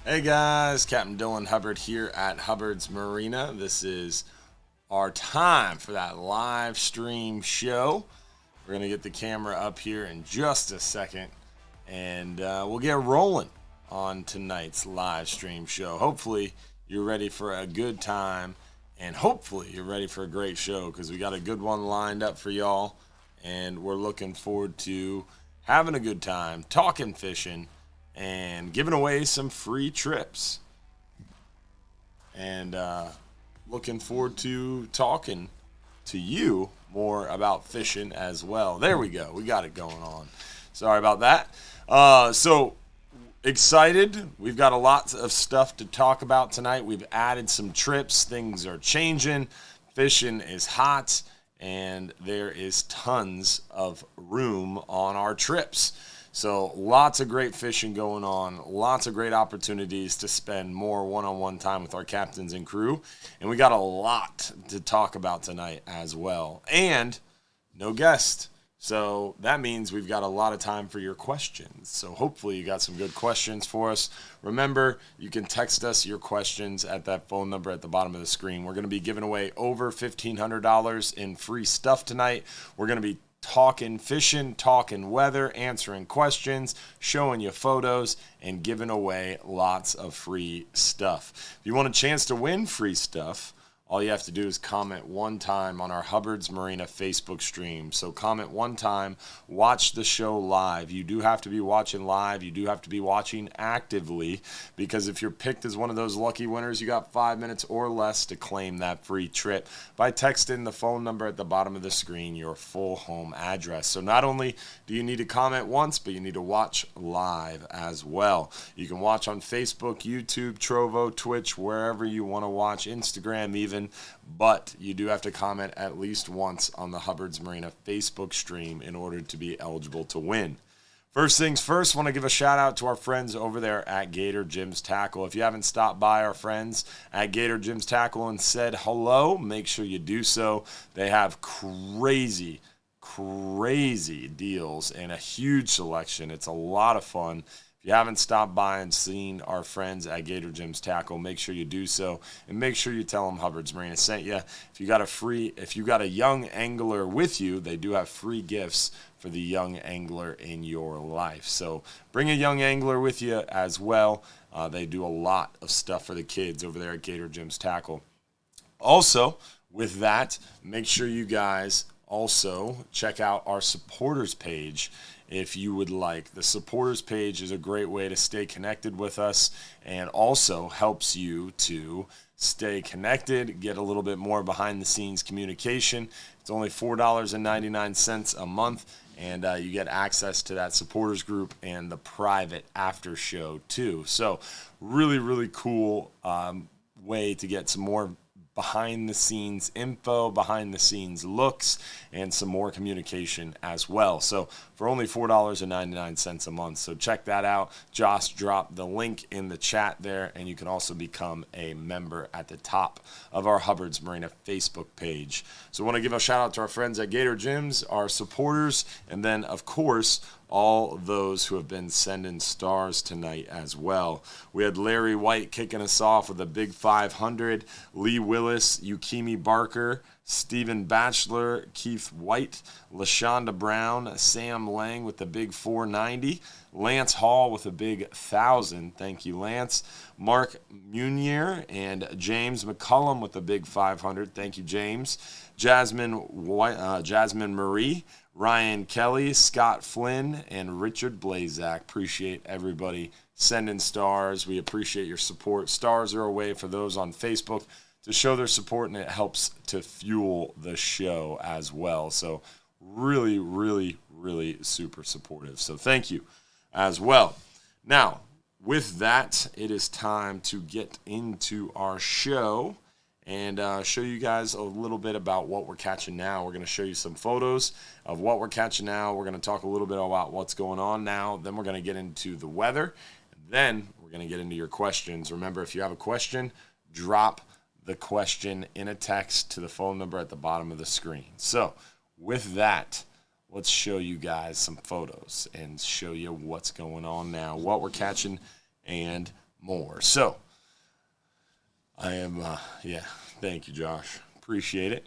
Hey guys, Captain Dylan Hubbard here at Hubbard's Marina. This is our time for that live stream show. We're going to get the camera up here in just a second, and we'll get rolling on tonight's live stream show. Hopefully, you're ready for a good time, and hopefully, you're ready for a great show because we got a good one lined up for y'all, and we're looking forward to having a good time, talking fishing, and giving away some free trips. And looking forward to talking to you more about fishing as well. There we go. We got it going on. Sorry about that. So excited. We've got a lot of stuff to talk about tonight. We've added some trips. Things are changing. Fishing is hot. And there is tons of room on our trips. So lots of great fishing going on, lots of great opportunities to spend more one-on-one time with our captains and crew. And we got a lot to talk about tonight as well. And no guest. So that means we've got a lot of time for your questions. So hopefully you got some good questions for us. Remember, you can text us your questions at that phone number at the bottom of the screen. We're going to be giving away over $1,500 in free stuff tonight. We're going to be talking fishing, talking weather, answering questions, showing you photos, and giving away lots of free stuff. If you want a chance to win free stuff, all you have to do is comment one time on our Hubbard's Marina Facebook stream. So comment one time, watch the show live. You do have to be watching live. You do have to be watching actively, because if you're picked as one of those lucky winners, you got 5 minutes or less to claim that free trip by texting the phone number at the bottom of the screen, your full home address. So not only do you need to comment once, but you need to watch live as well. You can watch on Facebook, YouTube, Trovo, Twitch, wherever you want to watch, Instagram even. But you do have to comment at least once on the Hubbard's Marina Facebook stream in order to be eligible to win. First things first, I want to give a shout out to our friends over there at Gator Jim's Tackle. If you haven't stopped by our friends at Gator Jim's Tackle and said hello, make sure you do so. They have crazy deals and a huge selection. It's a lot of fun. If you haven't stopped by and seen our friends at Gator Jim's Tackle, make sure you do so, and make sure you tell them Hubbard's Marina sent you. If you got a young angler with you, they do have free gifts for the young angler in your life. So bring a young angler with you as well. They do a lot of stuff for the kids over there at Gator Jim's Tackle. Also, with that, make sure you guys also check out our supporters page if you would like. The supporters page is a great way to stay connected with us and also helps you to stay connected, get a little bit more behind the scenes communication. It's only $4.99 a month, and you get access to that supporters group and the private after show too. So really cool way to get some more behind the scenes info, behind the scenes looks, and some more communication as well. So for only $4.99 a month. So check that out. Josh dropped the link in the chat there, and you can also become a member at the top of our Hubbard's Marina Facebook page. So I want to give a shout out to our friends at Gator Gyms, our supporters, and then of course all those who have been sending stars tonight as well. We had Larry White kicking us off with a big 500, Lee Willis, Yukimi Barker, Stephen Batchelor, Keith White, LaShonda Brown, Sam Lang with the big 490, Lance Hall with a big 1,000. Thank you, Lance. Mark Munier and James McCullum with the big 500. Thank you, James. Jasmine Marie, Ryan Kelly, Scott Flynn, and Richard Blazak. Appreciate everybody sending stars. We appreciate your support. Stars are a way for those on Facebook to show their support, and it helps to fuel the show as well. So really super supportive. So thank you as well. Now, with that, it is time to get into our show and show you guys a little bit about what we're catching now. We're going to show you some photos of what we're catching now. We're going to talk a little bit about what's going on now. Then we're going to get into the weather. And then we're going to get into your questions. Remember, if you have a question, drop the question in a text to the phone number at the bottom of the screen. So with that, let's show you guys some photos and show you what's going on now, what we're catching, and more. So I am, thank you, Josh. Appreciate it.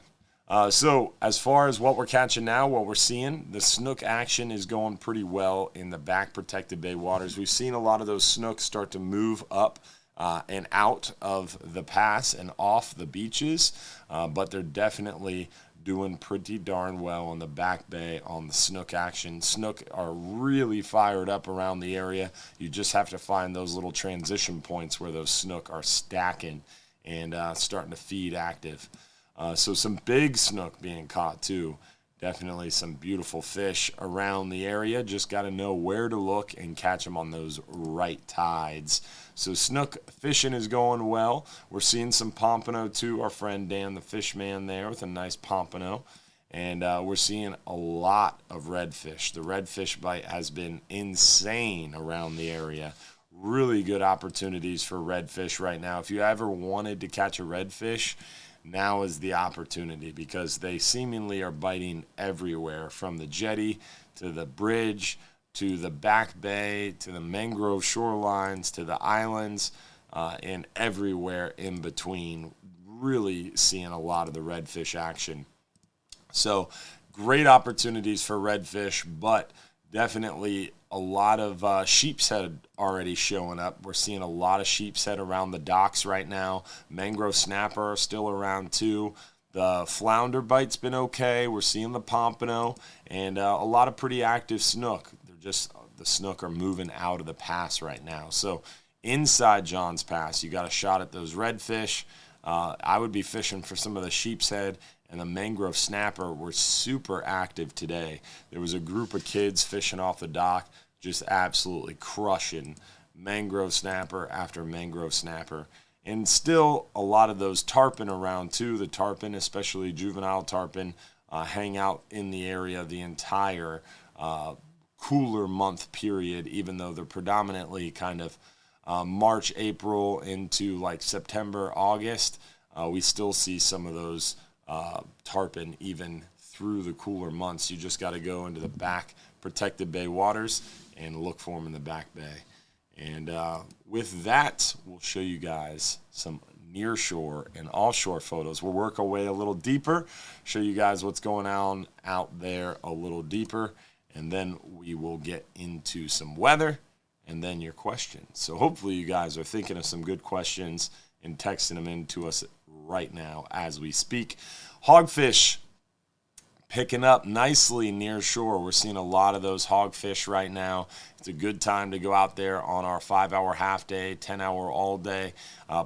So as far as what we're catching now, what we're seeing, the snook action is going pretty well in the back protected bay waters. We've seen a lot of those snooks start to move up and out of the pass and off the beaches, but they're definitely doing pretty darn well on the back bay on the snook action. Snook are really fired up around the area. You just have to find those little transition points where those snook are stacking and starting to feed active. So some big snook being caught too. Definitely some beautiful fish around the area. Just got to know where to look and catch them on those right tides. So snook fishing is going well. We're seeing some pompano too. Our friend Dan the fish man there with a nice pompano. And we're seeing a lot of redfish. The redfish bite has been insane around the area. Really good opportunities for redfish right now. If you ever wanted to catch a redfish, now is the opportunity because they seemingly are biting everywhere, from the jetty to the bridge to the back bay to the mangrove shorelines to the islands and everywhere in between. Really seeing a lot of the redfish action. So great opportunities for redfish, but definitely a lot of sheep's head already showing up. We're seeing a lot of sheep's head around the docks right now. Mangrove snapper are still around too. The flounder bite's been okay. We're seeing the pompano and a lot of pretty active snook. The snook are moving out of the pass right now. So inside John's Pass, you got a shot at those redfish. I would be fishing for some of the sheep's head. And the mangrove snapper were super active today. There was a group of kids fishing off the dock, just absolutely crushing mangrove snapper after mangrove snapper. And still a lot of those tarpon around too. The tarpon, especially juvenile tarpon, hang out in the area the entire cooler month period, even though they're predominantly kind of March, April into like September, August. We still see some of those tarpon even through the cooler months. You just got to go into the back protected bay waters and look for them in the back bay. And with that, we'll show you guys some near shore and offshore photos. We'll work our way a little deeper, show you guys what's going on out there a little deeper, and then we will get into some weather and then your questions. So hopefully you guys are thinking of some good questions and texting them in to us right now as we speak. Hogfish picking up nicely near shore. We're seeing a lot of those hogfish right now. It's a good time to go out there on our 5-hour half day, 10-hour all day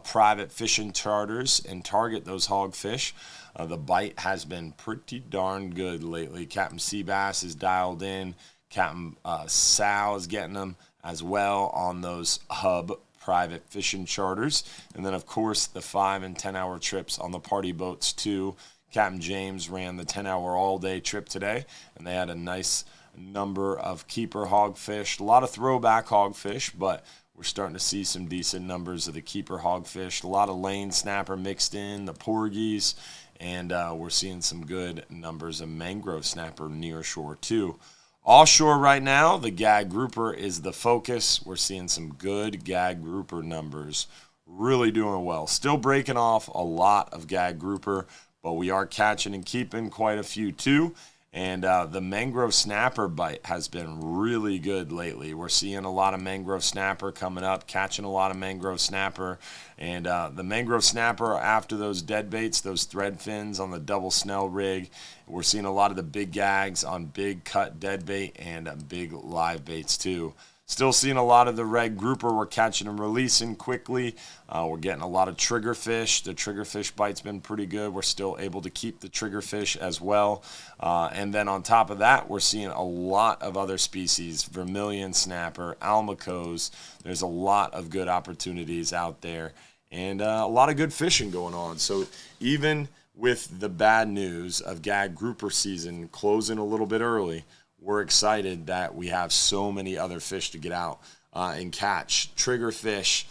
private fishing charters and target those hogfish. The bite has been pretty darn good lately. Captain Seabass is dialed in. Captain Sal is getting them as well on those hub private fishing charters. And then, of course, the 5 and 10-hour trips on the party boats, too. Captain James ran the 10-hour all-day trip today, and they had a nice number of keeper hogfish. A lot of throwback hogfish, but we're starting to see some decent numbers of the keeper hogfish. A lot of lane snapper mixed in, the porgies, and we're seeing some good numbers of mangrove snapper near shore, too. Offshore right now, the gag grouper is the focus. We're seeing some good gag grouper numbers. Really doing well. Still breaking off a lot of gag grouper, but we are catching and keeping quite a few too. And the mangrove snapper bite has been really good lately. We're seeing a lot of mangrove snapper coming up, catching a lot of mangrove snapper. And the mangrove snapper, after those dead baits, those thread fins on the double snell rig, we're seeing a lot of the big gags on big cut dead bait and big live baits too. Still seeing a lot of the red grouper. We're catching and releasing quickly. We're getting a lot of triggerfish. The triggerfish bite's been pretty good. We're still able to keep the triggerfish as well. And then on top of that, we're seeing a lot of other species. Vermilion snapper, almacos. There's a lot of good opportunities out there. And a lot of good fishing going on. So even with the bad news of gag grouper season closing a little bit early, we're excited that we have so many other fish to get out and catch. Triggerfish,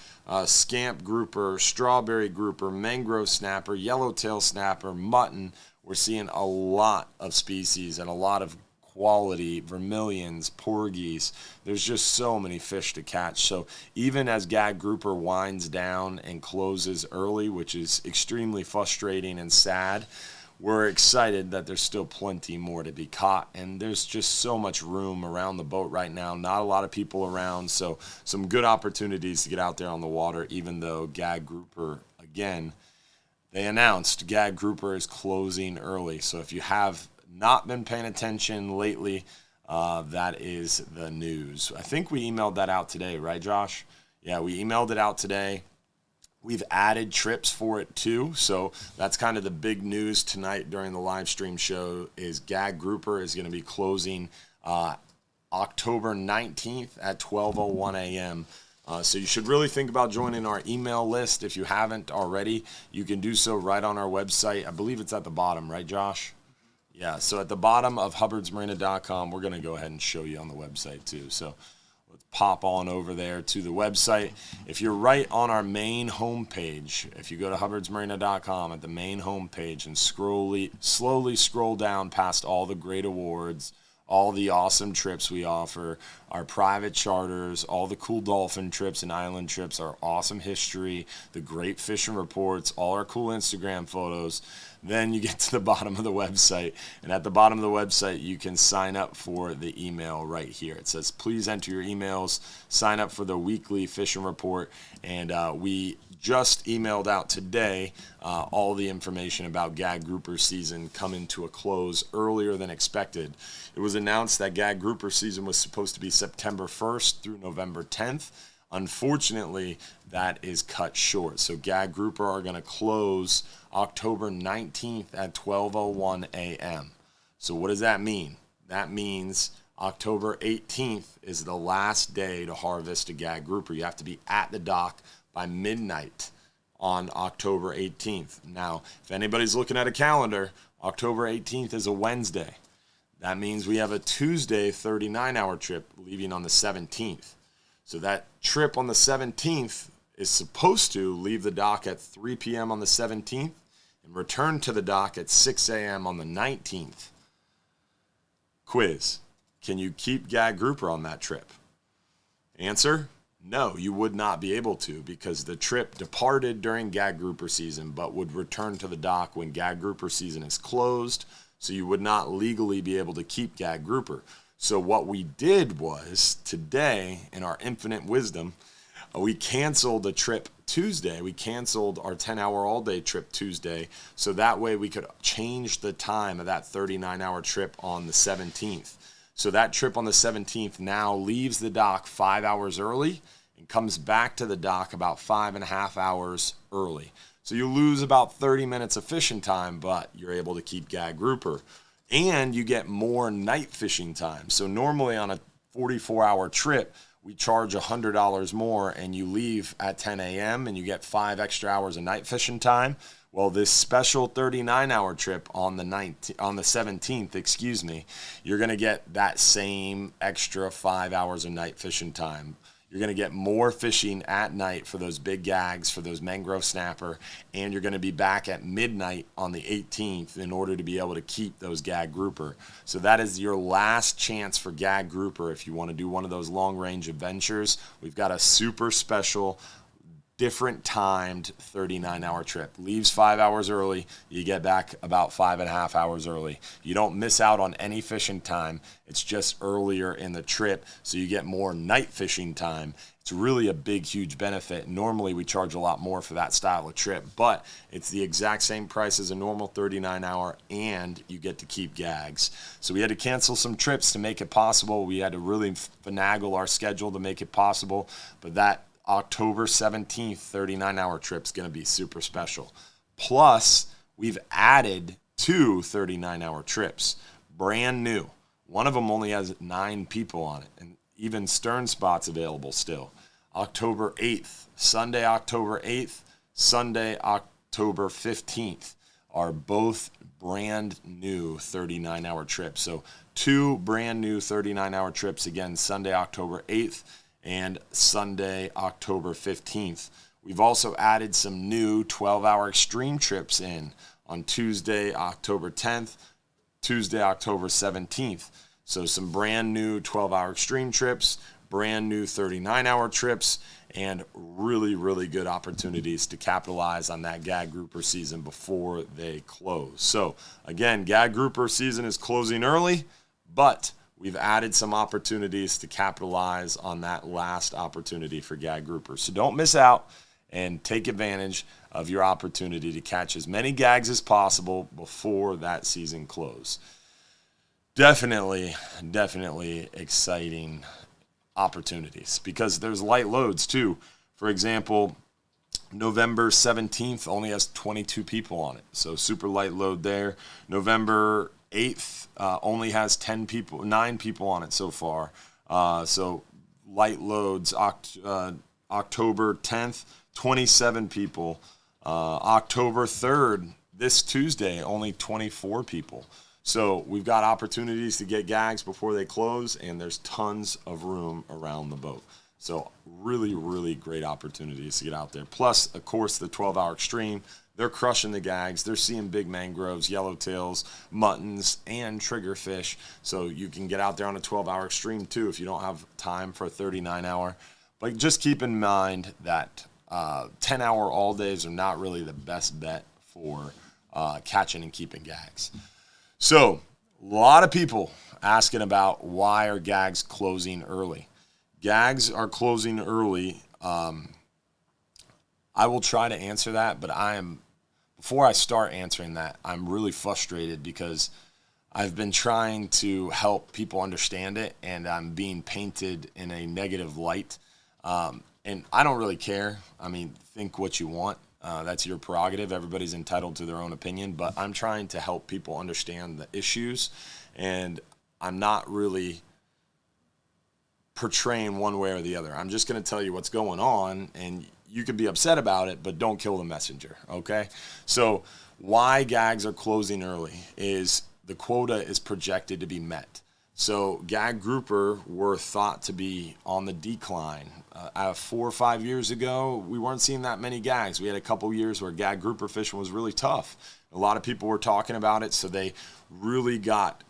scamp grouper, strawberry grouper, mangrove snapper, yellowtail snapper, mutton. We're seeing a lot of species and a lot of quality vermilions, porgies. There's just so many fish to catch. So even as gag grouper winds down and closes early, which is extremely frustrating and sad, we're excited that there's still plenty more to be caught, and there's just so much room around the boat right now. Not a lot of people around, so some good opportunities to get out there on the water, even though gag grouper, again, they announced gag grouper is closing early. So if you have not been paying attention lately, that is the news. I think we emailed that out today, right, Josh? Yeah, we emailed it out today. We've added trips for it too, so that's kind of the big news tonight during the live stream show is gag grouper is going to be closing October 19th at 12:01 a.m. So you should really think about joining our email list. If you haven't already, you can do so right on our website. I believe it's at the bottom, right, Josh? Yeah, so at the bottom of hubbardsmarina.com, we're going to go ahead and show you on the website too. So let's pop on over there to the website. If you're right on our main homepage, if you go to hubbardsmarina.com at the main homepage and slowly scroll down past all the great awards, all the awesome trips we offer, our private charters, all the cool dolphin trips and island trips, our awesome history, the great fishing reports, all our cool Instagram photos, then you get to the bottom of the website. And at the bottom of the website, you can sign up for the email right here. It says, please enter your emails, sign up for the weekly fishing report. And we just emailed out today all the information about gag grouper season coming to a close earlier than expected. It was announced that gag grouper season was supposed to be September 1st through November 10th. Unfortunately, that is cut short. So gag grouper are going to close October 19th at 12:01 a.m. So what does that mean? That means October 18th is the last day to harvest a gag grouper. You have to be at the dock by midnight on October 18th. Now, if anybody's looking at a calendar, October 18th is a Wednesday. That means we have a Tuesday 39-hour trip leaving on the 17th. So that trip on the 17th is supposed to leave the dock at 3 p.m. on the 17th and return to the dock at 6 a.m. on the 19th. Quiz: can you keep gag grouper on that trip? Answer: no, you would not be able to, because the trip departed during gag grouper season but would return to the dock when gag grouper season is closed, so you would not legally be able to keep gag grouper. So what we did was, today, in our infinite wisdom, we canceled the trip Tuesday. We canceled our 10-hour all-day trip Tuesday, so that way we could change the time of that 39-hour trip on the 17th. So that trip on the 17th now leaves the dock 5 hours early and comes back to the dock about 5.5 hours early. So you lose about 30 minutes of fishing time, but you're able to keep gag grouper. And you get more night fishing time. So normally on a 44-hour trip, we charge $100 more, and you leave at 10 a.m. and you get 5 extra hours of night fishing time. Well, this special 39-hour trip on the 17th, you're going to get that same extra 5 hours of night fishing time. You're going to get more fishing at night for those big gags, for those mangrove snapper, and you're going to be back at midnight on the 18th in order to be able to keep those gag grouper. So that is your last chance for gag grouper if you want to do one of those long-range adventures. We've got a super special, different timed 39-hour trip. Leaves 5 hours early. You get back about 5.5 hours early. You don't miss out on any fishing time. It's just earlier in the trip, so you get more night fishing time. It's really a big, huge benefit. Normally, we charge a lot more for that style of trip, but it's the exact same price as a normal 39-hour, and you get to keep gags. So we had to cancel some trips to make it possible. We had to really finagle our schedule to make it possible, but that October 17th 39-hour trip is going to be super special. Plus, we've added 2 39-hour trips, brand new. One of them only has 9 people on it, and even stern spots available still. October 8th, Sunday, October 8th, Sunday, October 15th are both brand new 39-hour trips. So 2 brand new 39-hour trips, again, Sunday, October 8th, and Sunday, October 15th. We've also added some new 12-hour extreme trips in on Tuesday, October 10th, Tuesday, October 17th. So some brand new 12-hour extreme trips, brand new 39-hour trips, and really, really good opportunities to capitalize on that gag grouper season before they close. So again, gag grouper season is closing early, but we've added some opportunities to capitalize on that last opportunity for gag groupers. So don't miss out and take advantage of your opportunity to catch as many gags as possible before that season closes. Definitely exciting opportunities because there's light loads too. For example, November 17th only has 22 people on it, so super light load there. November 8th only has 9 people on it so far. So light loads. October 10th, 27 people. October 3rd, this Tuesday, only 24 people. So we've got opportunities to get gags before they close, and there's tons of room around the boat. So really, really great opportunities to get out there. Plus, of course, the 12-hour extreme, they're crushing the gags. They're seeing big mangroves, yellowtails, muttons, and triggerfish. So you can get out there on a 12-hour extreme, too, if you don't have time for a 39-hour. But just keep in mind that 10-hour all-days are not really the best bet for catching and keeping gags. So, a lot of people asking about why are gags closing early. Gags are closing early. I will try to answer that, but before I start answering that, I'm really frustrated because I've been trying to help people understand it, and I'm being painted in a negative light. And I don't really care. I mean, think what you want. That's your prerogative. Everybody's entitled to their own opinion, but I'm trying to help people understand the issues, and I'm not really portraying one way or the other. I'm just going to tell you what's going on, and you can be upset about it, but don't kill the messenger, okay? So why gags are closing early is the quota is projected to be met. So gag grouper were thought to be on the decline. 4 or 5 years ago, we weren't seeing that many gags. We had a couple years where gag grouper fishing was really tough. A lot of people were talking about it, so they really got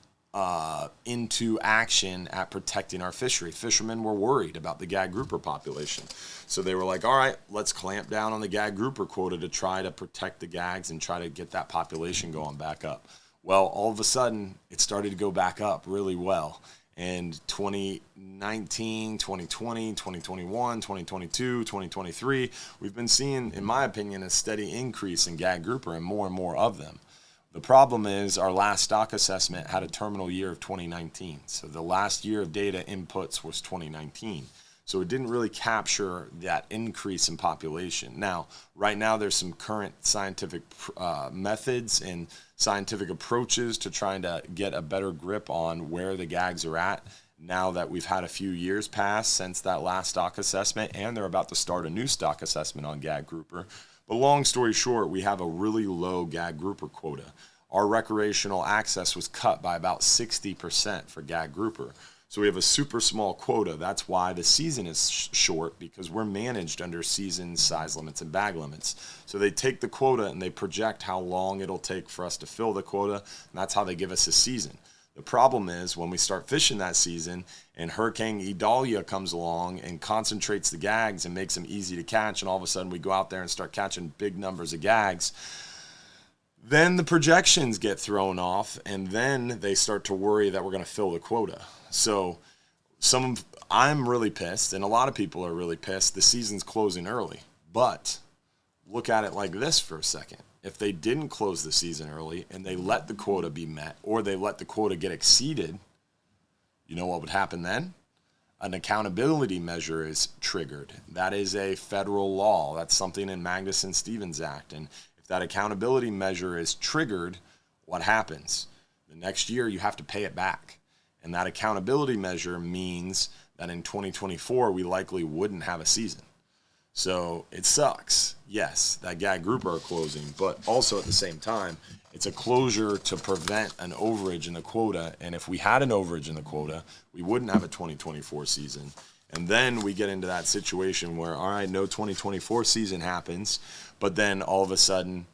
into action at protecting our fishery. Fishermen were worried about the gag grouper population. So they were like, all right, let's clamp down on the gag grouper quota to try to protect the gags and try to get that population going back up. Well, all of a sudden, it started to go back up really well. And 2019, 2020, 2021, 2022, 2023, we've been seeing, in my opinion, a steady increase in gag grouper and more of them. The problem is our last stock assessment had a terminal year of 2019. So the last year of data inputs was 2019. So it didn't really capture that increase in population. Now, right now, there's some current scientific methods and scientific approaches to trying to get a better grip on where the gags are at now that we've had a few years pass since that last stock assessment, and they're about to start a new stock assessment on gag grouper. But long story short, we have a really low gag grouper quota. Our recreational access was cut by about 60% for gag grouper. So we have a super small quota. That's why the season is short, because we're managed under season size limits and bag limits. So they take the quota and they project how long it'll take for us to fill the quota, and that's how they give us a season. The problem is when we start fishing that season and Hurricane Idalia comes along and concentrates the gags and makes them easy to catch, and all of a sudden we go out there and start catching big numbers of gags, then the projections get thrown off, and then they start to worry that we're going to fill the quota. So I'm really pissed, and a lot of people are really pissed. The season's closing early. But look at it like this for a second. If they didn't close the season early and they let the quota be met, or they let the quota get exceeded, you know what would happen then? An accountability measure is triggered. That is a federal law. That's something in Magnuson-Stevens Act. And if that accountability measure is triggered, what happens? The next year you have to pay it back. And that accountability measure means that in 2024, we likely wouldn't have a season. So it sucks. Yes, that gag grouper are closing, but also at the same time, it's a closure to prevent an overage in the quota. And if we had an overage in the quota, we wouldn't have a 2024 season. And then we get into that situation where, all right, no 2024 season happens, but then all of a sudden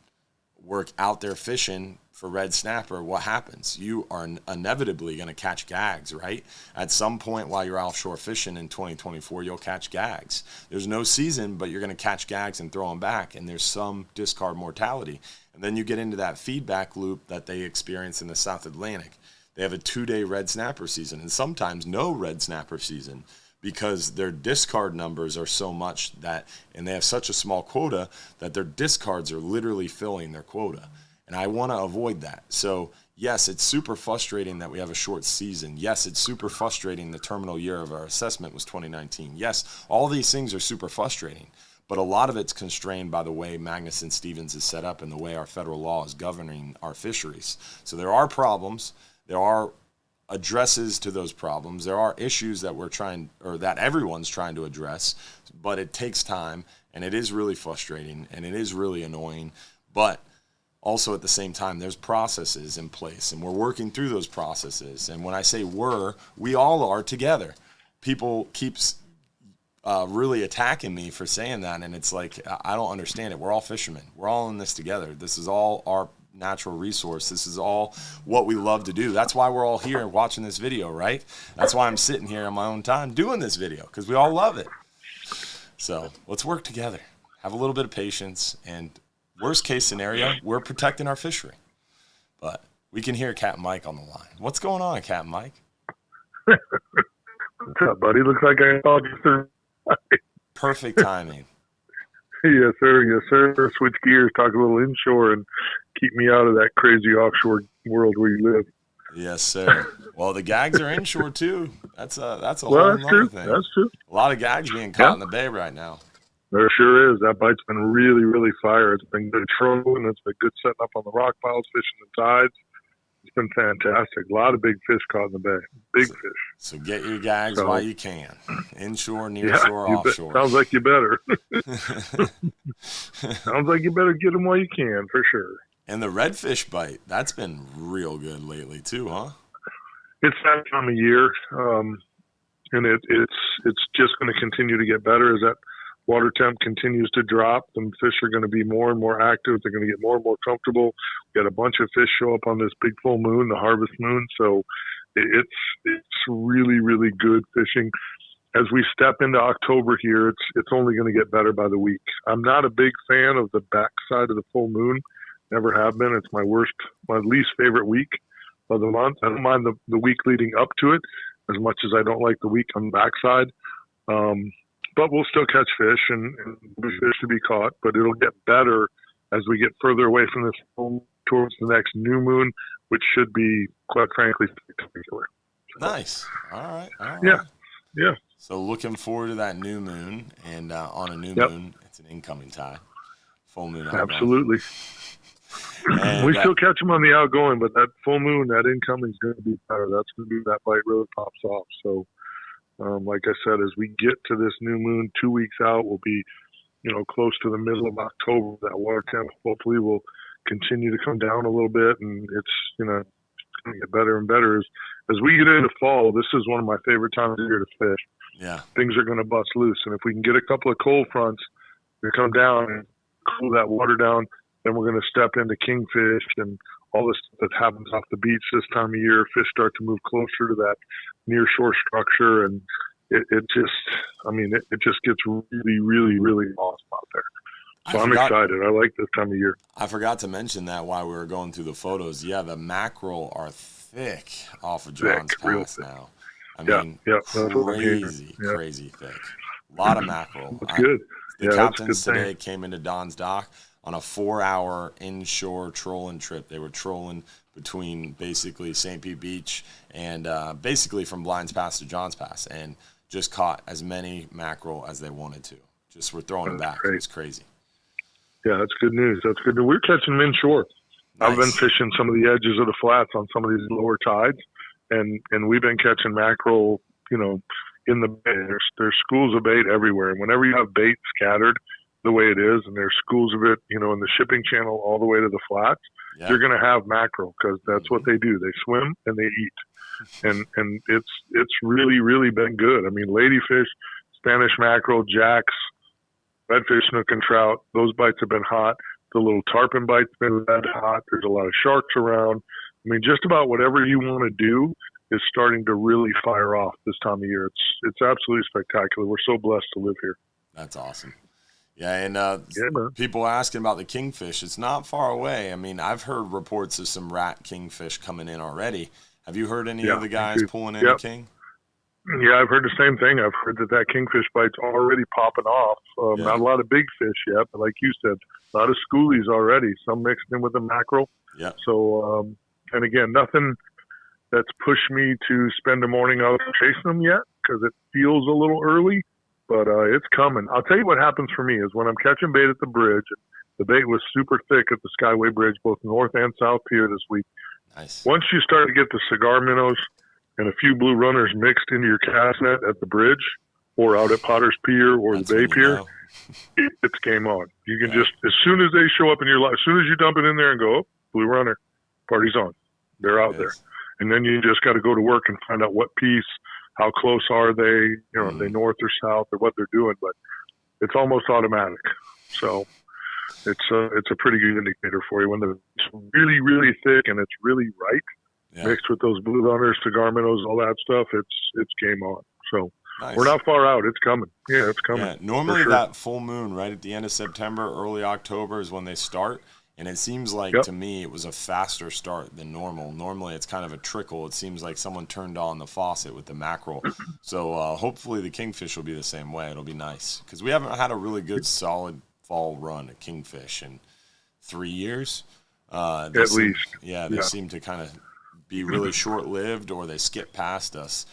we're out there fishing for red snapper, what happens? You are inevitably going to catch gags, right? At some point while you're offshore fishing in 2024, you'll catch gags. There's no season, but you're going to catch gags and throw them back, and there's some discard mortality. And then you get into that feedback loop that they experience in the South Atlantic. They have a 2-day red snapper season, and sometimes no red snapper season, because their discard numbers are so much that, and they have such a small quota that their discards are literally filling their quota. And I want to avoid that. So, yes, it's super frustrating that we have a short season. Yes, it's super frustrating the terminal year of our assessment was 2019. Yes, all these things are super frustrating. But a lot of it's constrained by the way Magnuson-Stevens is set up and the way our federal law is governing our fisheries. So there are problems. There are addresses to those problems. There are issues that that everyone's trying to address, but it takes time, and it is really frustrating, and it is really annoying. But also at the same time, there's processes in place, and we're working through those processes. And when I say we all are together. People keeps really attacking me for saying that, and it's like, I don't understand it. We're all fishermen. We're all in this together. This is all our natural resource. This is all what we love to do. That's why we're all here watching this video, right? That's why I'm sitting here on my own time doing this video, because we all love it. So let's work together. Have a little bit of patience, and worst case scenario, we're protecting our fishery. But we can hear Capt Mike on the line. What's going on, Capt Mike? What's up, buddy? Looks like I called you, sir. Perfect timing. Yes, sir. Yes, sir. Switch gears, talk a little inshore, and keep me out of that crazy offshore world where you live. Yes, sir. Well, the gags are inshore too. That's a whole that's other true. thing. That's true. A lot of gags being caught in the bay right now. There sure is. That bite's been really, really fire. It's been good trolling. It's been good setting up on the rock piles, fishing the tides. It's been fantastic. A lot of big fish caught in the bay. Big fish. So get your gags while you can. Inshore, nearshore, offshore. Sounds like you better. Sounds like you better get them while you can, for sure. And the redfish bite, that's been real good lately too, huh? It's that time of year, and it's just going to continue to get better as that water temp continues to drop. The fish are going to be more and more active. They're going to get more and more comfortable. We got a bunch of fish show up on this big full moon, the harvest moon. So it's really, really good fishing. As we step into October here, it's only going to get better by the week. I'm not a big fan of the backside of the full moon. Never have been. It's my least favorite week of the month. I don't mind the week leading up to it as much as I don't like the week on the backside. But we'll still catch fish and fish to be caught, but it'll get better as we get further away from this towards the next new moon, which should be, quite frankly, spectacular. Nice. All right. Yeah. So looking forward to that new moon, and on a new moon, it's an incoming tide. Full moon outgoing. Absolutely. And we still catch them on the outgoing, but that full moon, that incoming is going to be better. That's going to be that bite really pops off. So, like I said, as we get to this new moon 2 weeks out, we'll be, close to the middle of October. That water temp hopefully will continue to come down a little bit, and it's going to get better and better. As we get into fall, this is one of my favorite times of year to fish. Yeah. Things are going to bust loose, and if we can get a couple of cold fronts to come down and cool that water down, then we're going to step into kingfish and all this stuff that happens off the beach this time of year. Fish start to move closer to that near shore structure, and it just gets really, really, really awesome out there. So I'm excited. I like this time of year. I forgot to mention that while we were going through the photos. Yeah, the mackerel are thick off of John's Pass now. I mean, crazy thick. A lot of mackerel. That's good. The captains today came into Don's dock on a 4-hour inshore trolling trip. They were trolling between basically St. Pete Beach and basically from Blinds Pass to John's Pass, and just caught as many mackerel as they wanted to. Just were throwing them back. It was crazy. Yeah, that's good news. We're catching them inshore. Nice. I've been fishing some of the edges of the flats on some of these lower tides, and we've been catching mackerel, in the bay. There's schools of bait everywhere. And whenever you have bait scattered the way it is, and there's schools of it, in the shipping channel all the way to the flats, you're going to have mackerel, because that's what they do. They swim and they eat. And it's really, really been good. I mean, ladyfish, Spanish mackerel, jacks, redfish, snook and trout, those bites have been hot. The little tarpon bite's been red hot. There's a lot of sharks around. I mean, just about whatever you want to do is starting to really fire off this time of year. It's absolutely spectacular. We're so blessed to live here. That's awesome. Yeah, and man. People asking about the kingfish. It's not far away. I mean, I've heard reports of some rat kingfish coming in already. Have you heard any of the guys pulling in a king? Yeah, I've heard the same thing. I've heard that kingfish bite's already popping off. Not a lot of big fish yet, but like you said, a lot of schoolies already, some mixed in with the mackerel. Yeah. So, and again, nothing that's pushed me to spend the morning out chasing them yet because it feels a little early, but it's coming. I'll tell you what happens for me is when I'm catching bait at the bridge, the bait was super thick at the Skyway Bridge, both north and south pier this week. Nice. Once you start to get the cigar minnows and a few blue runners mixed into your cast net at the bridge or out at Potter's Pier or the Bay Pier, it's game on. You can just, as soon as they show up in your life, as soon as you dump it in there and go, oh, blue runner, party's on. They're out there. And then you just got to go to work and find out what piece, how close are they, you know, are they north or south or what they're doing. But it's almost automatic. So it's a pretty good indicator for you when it's really, really thick and it's really right. Yeah. Mixed with those blue runners, cigar minnows, all that stuff, it's game on. So nice. We're not far out. It's coming. Yeah, it's coming. Yeah. Normally that full moon right at the end of September, early October is when they start. And it seems like to me it was a faster start than normal. Normally it's kind of a trickle. It seems like someone turned on the faucet with the mackerel. So hopefully the kingfish will be the same way. It'll be nice. Because we haven't had a really good solid fall run at kingfish in 3 years. At least. Yeah, they seem to kind of be really short-lived or they skip past us.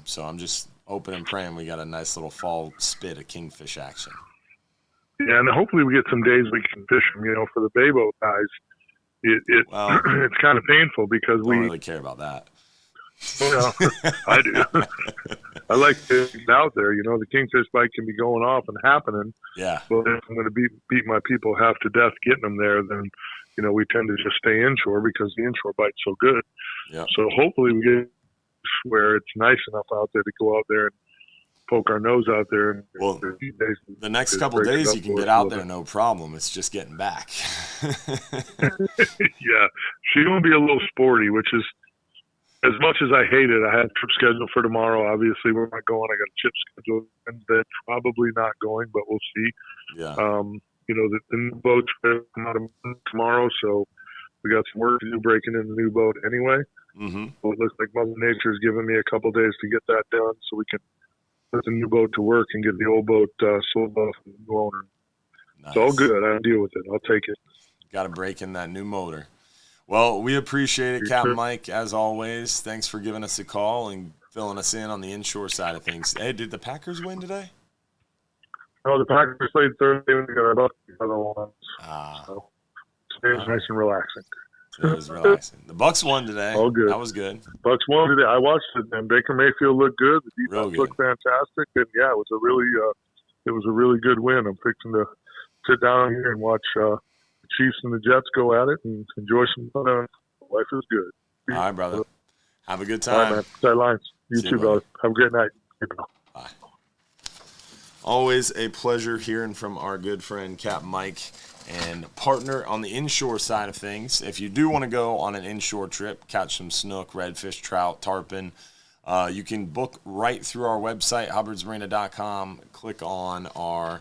So I'm just hoping and praying we got a nice little fall spit of kingfish action. Yeah, and hopefully we get some days we can fish them. You know, for the bay boat guys, it's kind of painful because we don't really care about that. Well, I do. I like to get out there. You know, the kingfish bite can be going off and happening. Yeah. But if I'm going to beat my people half to death getting them there, then you know we tend to just stay inshore because the inshore bite's so good. Yeah. So hopefully we get where it's nice enough out there to go out there and poke our nose out there. Well, the next couple of days you can get out there, no problem. It's just getting back. Yeah, she's going to be a little sporty, which is, as much as I hate it, I had a trip scheduled for tomorrow. Obviously, we're not going. I got a chip scheduled, and then probably not going, but we'll see. Yeah. You know, the new boat's come out tomorrow, so we got some work to do breaking in the new boat anyway. Mm-hmm. So it looks like Mother Nature's giving me a couple days to get that done so we can put the new boat to work and get the old boat sold off to the new owner. Nice. It's all good. I'll deal with it. I'll take it. Got to break in that new motor. Well, we appreciate it, Capt. Mike, as always. Thanks for giving us a call and filling us in on the inshore side of things. Hey, did the Packers win today? No, the Packers played Thursday when we got our buck the other ones. So it was nice and relaxing. It was relaxing. The Bucks won today. All good. That was good. Bucks won today. I watched it, and Baker Mayfield looked good. The defense looked fantastic, and yeah, it was a really good win. I'm fixing to sit down here and watch the Chiefs and the Jets go at it and enjoy some fun. Life is good. All right, brother. Have a good time. All right, man. Tight lines. You too, brother. Have a great night. Bye. Always a pleasure hearing from our good friend Capt. Mike and partner on the inshore side of things. If you do want to go on an inshore trip, catch some snook, redfish, trout, tarpon, you can book right through our website, hubbardsmarina.com. Click on our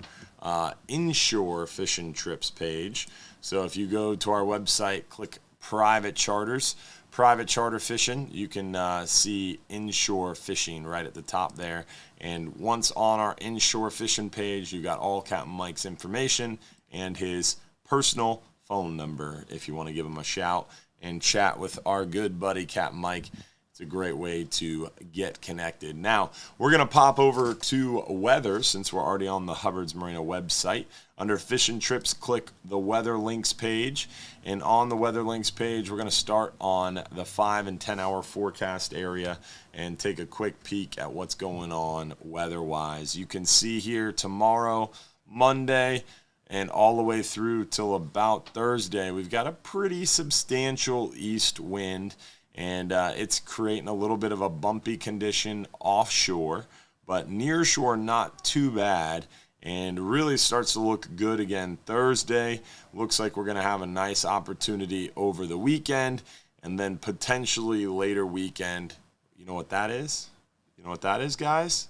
inshore fishing trips page. So if you go to our website, click private charters, private charter fishing, you can see inshore fishing right at the top there. And once on our inshore fishing page, you got all Capt. Mike's information and his personal phone number if you want to give him a shout and chat with our good buddy Capt. Mike. It's a great way to get connected. Now, we're going to pop over to weather since we're already on the Hubbard's Marina website. Under Fishing Trips, click the Weather Links page. And on the Weather Links page, we're going to start on the 5 and 10 hour forecast area and take a quick peek at what's going on weather-wise. You can see here tomorrow, Monday, and all the way through till about Thursday, we've got a pretty substantial east wind, and it's creating a little bit of a bumpy condition offshore, but near shore not too bad. and really starts to look good again Thursday. Looks like we're going to have a nice opportunity over the weekend, and then potentially later weekend. You know what that is? You know what that is, guys?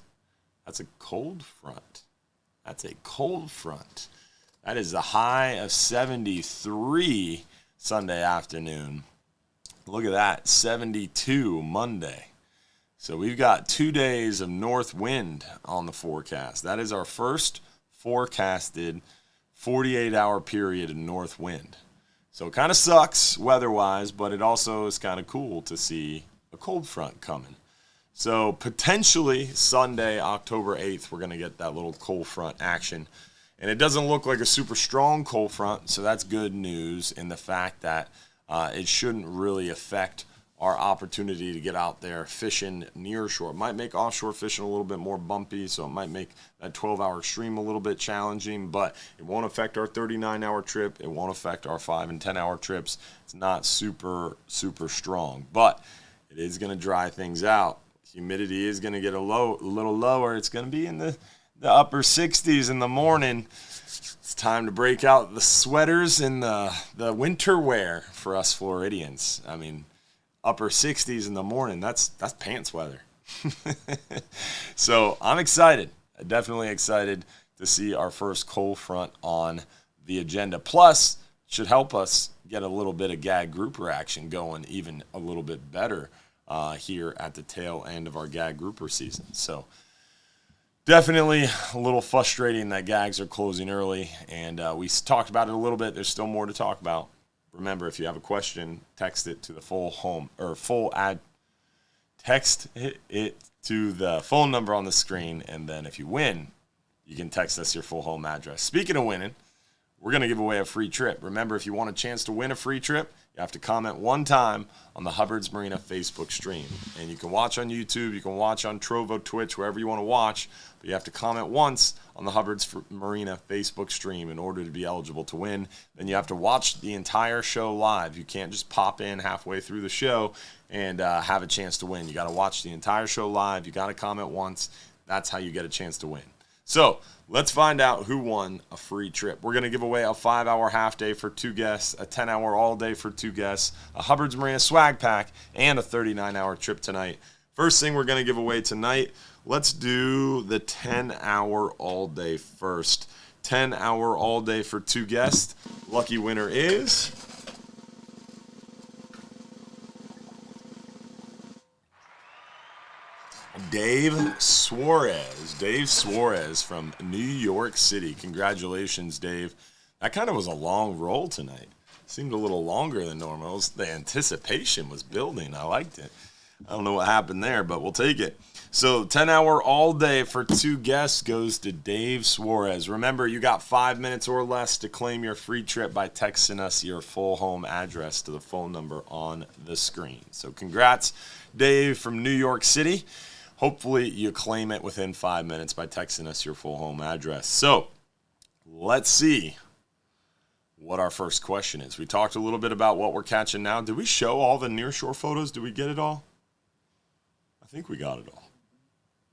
That's a cold front. That's a cold front. That is a high of 73 Sunday afternoon. Look at that, 72 Monday. So we've got 2 days of north wind on the forecast. That is our first forecasted 48-hour period of north wind. So it kind of sucks weather-wise, but it also is kind of cool to see a cold front coming. So potentially Sunday, October 8th, we're going to get that little cold front action. And it doesn't look like a super strong cold front, so that's good news in the fact that it shouldn't really affect our opportunity to get out there fishing near shore. It might make offshore fishing a little bit more bumpy, so it might make that 12-hour stream a little bit challenging, but it won't affect our 39-hour trip. It won't affect our 5 and 10-hour trips. It's not super, super strong, but it is going to dry things out. Humidity is going to get a little lower. It's going to be in the upper 60s in the morning. It's time to break out the sweaters and the winter wear for us Floridians. I mean, upper 60s in the morning, that's pants weather. So I'm excited, definitely excited to see our first cold front on the agenda. Plus, should help us get a little bit of gag grouper action going even a little bit better here at the tail end of our gag grouper season. So definitely a little frustrating that gags are closing early, and we talked about it a little bit. There's still more to talk about. Remember, if you have a question, text it to the text it to the phone number on the screen, and then if you win, you can text us your full home address. Speaking of winning, we're going to give away a free trip. Remember, if you want a chance to win a free trip, you have to comment one time on the Hubbard's Marina Facebook stream. And you can watch on YouTube, you can watch on Trovo, Twitch, wherever you want to watch, but you have to comment once on the Hubbard's Marina Facebook stream in order to be eligible to win. Then you have to watch the entire show live. You can't just pop in halfway through the show and have a chance to win. You got to watch the entire show live. You got to comment once. That's how you get a chance to win. So let's find out who won a free trip. We're going to give away a 5-hour half day for 2 guests, a 10-hour all day for 2 guests, a Hubbard's Marina swag pack, and a 39-hour trip tonight. First thing we're going to give away tonight, let's do the 10-hour all day first. 10-hour all day for 2 guests. Lucky winner is Dave Suarez. Dave Suarez from New York City. Congratulations, Dave. That kind of was a long roll tonight. Seemed a little longer than normal. The anticipation was building. I liked it. I don't know what happened there, but we'll take it. So 10-hour all day for 2 guests goes to Dave Suarez. Remember, you got 5 minutes or less to claim your free trip by texting us your full home address to the phone number on the screen. So congrats, Dave from New York City. Hopefully you claim it within 5 minutes by texting us your full home address. So let's see what our first question is. We talked a little bit about what we're catching now. Did we show all the nearshore photos? Did we get it all? I think we got it all.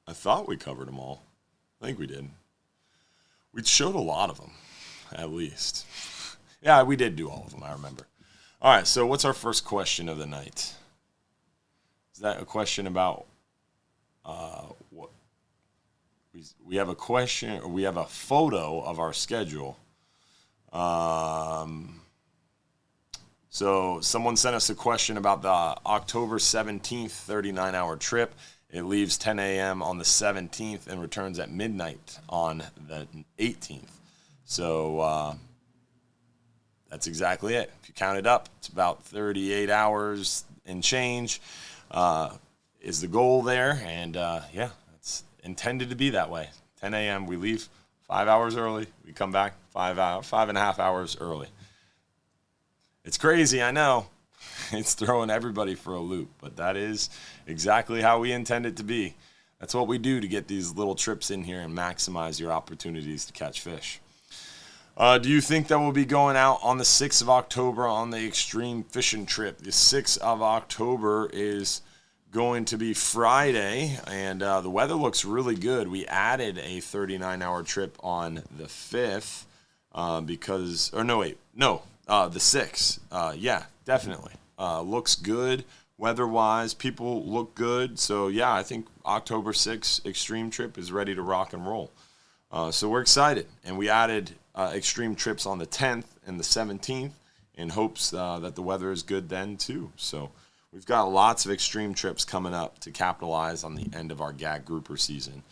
I thought we covered them all. I think we did. We showed a lot of them, at least. Yeah, we did do all of them, I remember. All right, so what's our first question of the night? Is that a question about what? We have a question, or we have a photo of our schedule. So someone sent us a question about the October 17th 39-hour trip. It leaves 10 a.m. on the 17th and returns at midnight on the 18th. So that's exactly it. If you count it up, it's about 38 hours and change is the goal there. And, yeah, it's intended to be that way. 10 a.m. we leave 5 hours early. We come back 5.5 hours early. It's crazy, I know. It's throwing everybody for a loop, but that is exactly how we intend it to be. That's what we do to get these little trips in here and maximize your opportunities to catch fish. Do you think that we'll be going out on the 6th of October on the extreme fishing trip? The 6th of October is going to be Friday, and the weather looks really good. We added a 39-hour trip on the 5th the 6th. Yeah, definitely. Looks good weather-wise. People look good. So, yeah, I think October 6th Extreme Trip is ready to rock and roll. So we're excited. And we added Extreme Trips on the 10th and the 17th in hopes that the weather is good then, too. So we've got lots of Extreme Trips coming up to capitalize on the end of our GAG grouper season.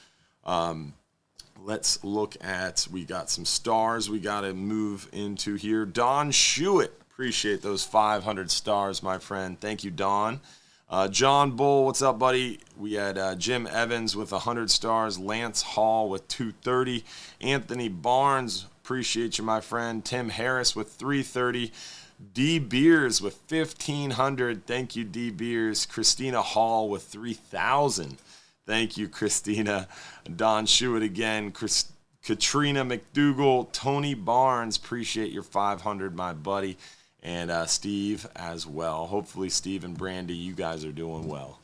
Let's look at, we got some stars we got to move into here. Don Schuett, appreciate those 500 stars, my friend. Thank you, Don. John Bull, what's up, buddy? We had Jim Evans with 100 stars, Lance Hall with 230, Anthony Barnes, appreciate you, my friend. Tim Harris with 330, D Beers with 1,500. Thank you, D Beers. Christina Hall with 3,000. Thank you, Christina. Don Schuett again. Katrina McDougall. Tony Barnes. Appreciate your 500, my buddy. And Steve as well. Hopefully, Steve and Brandy, you guys are doing well.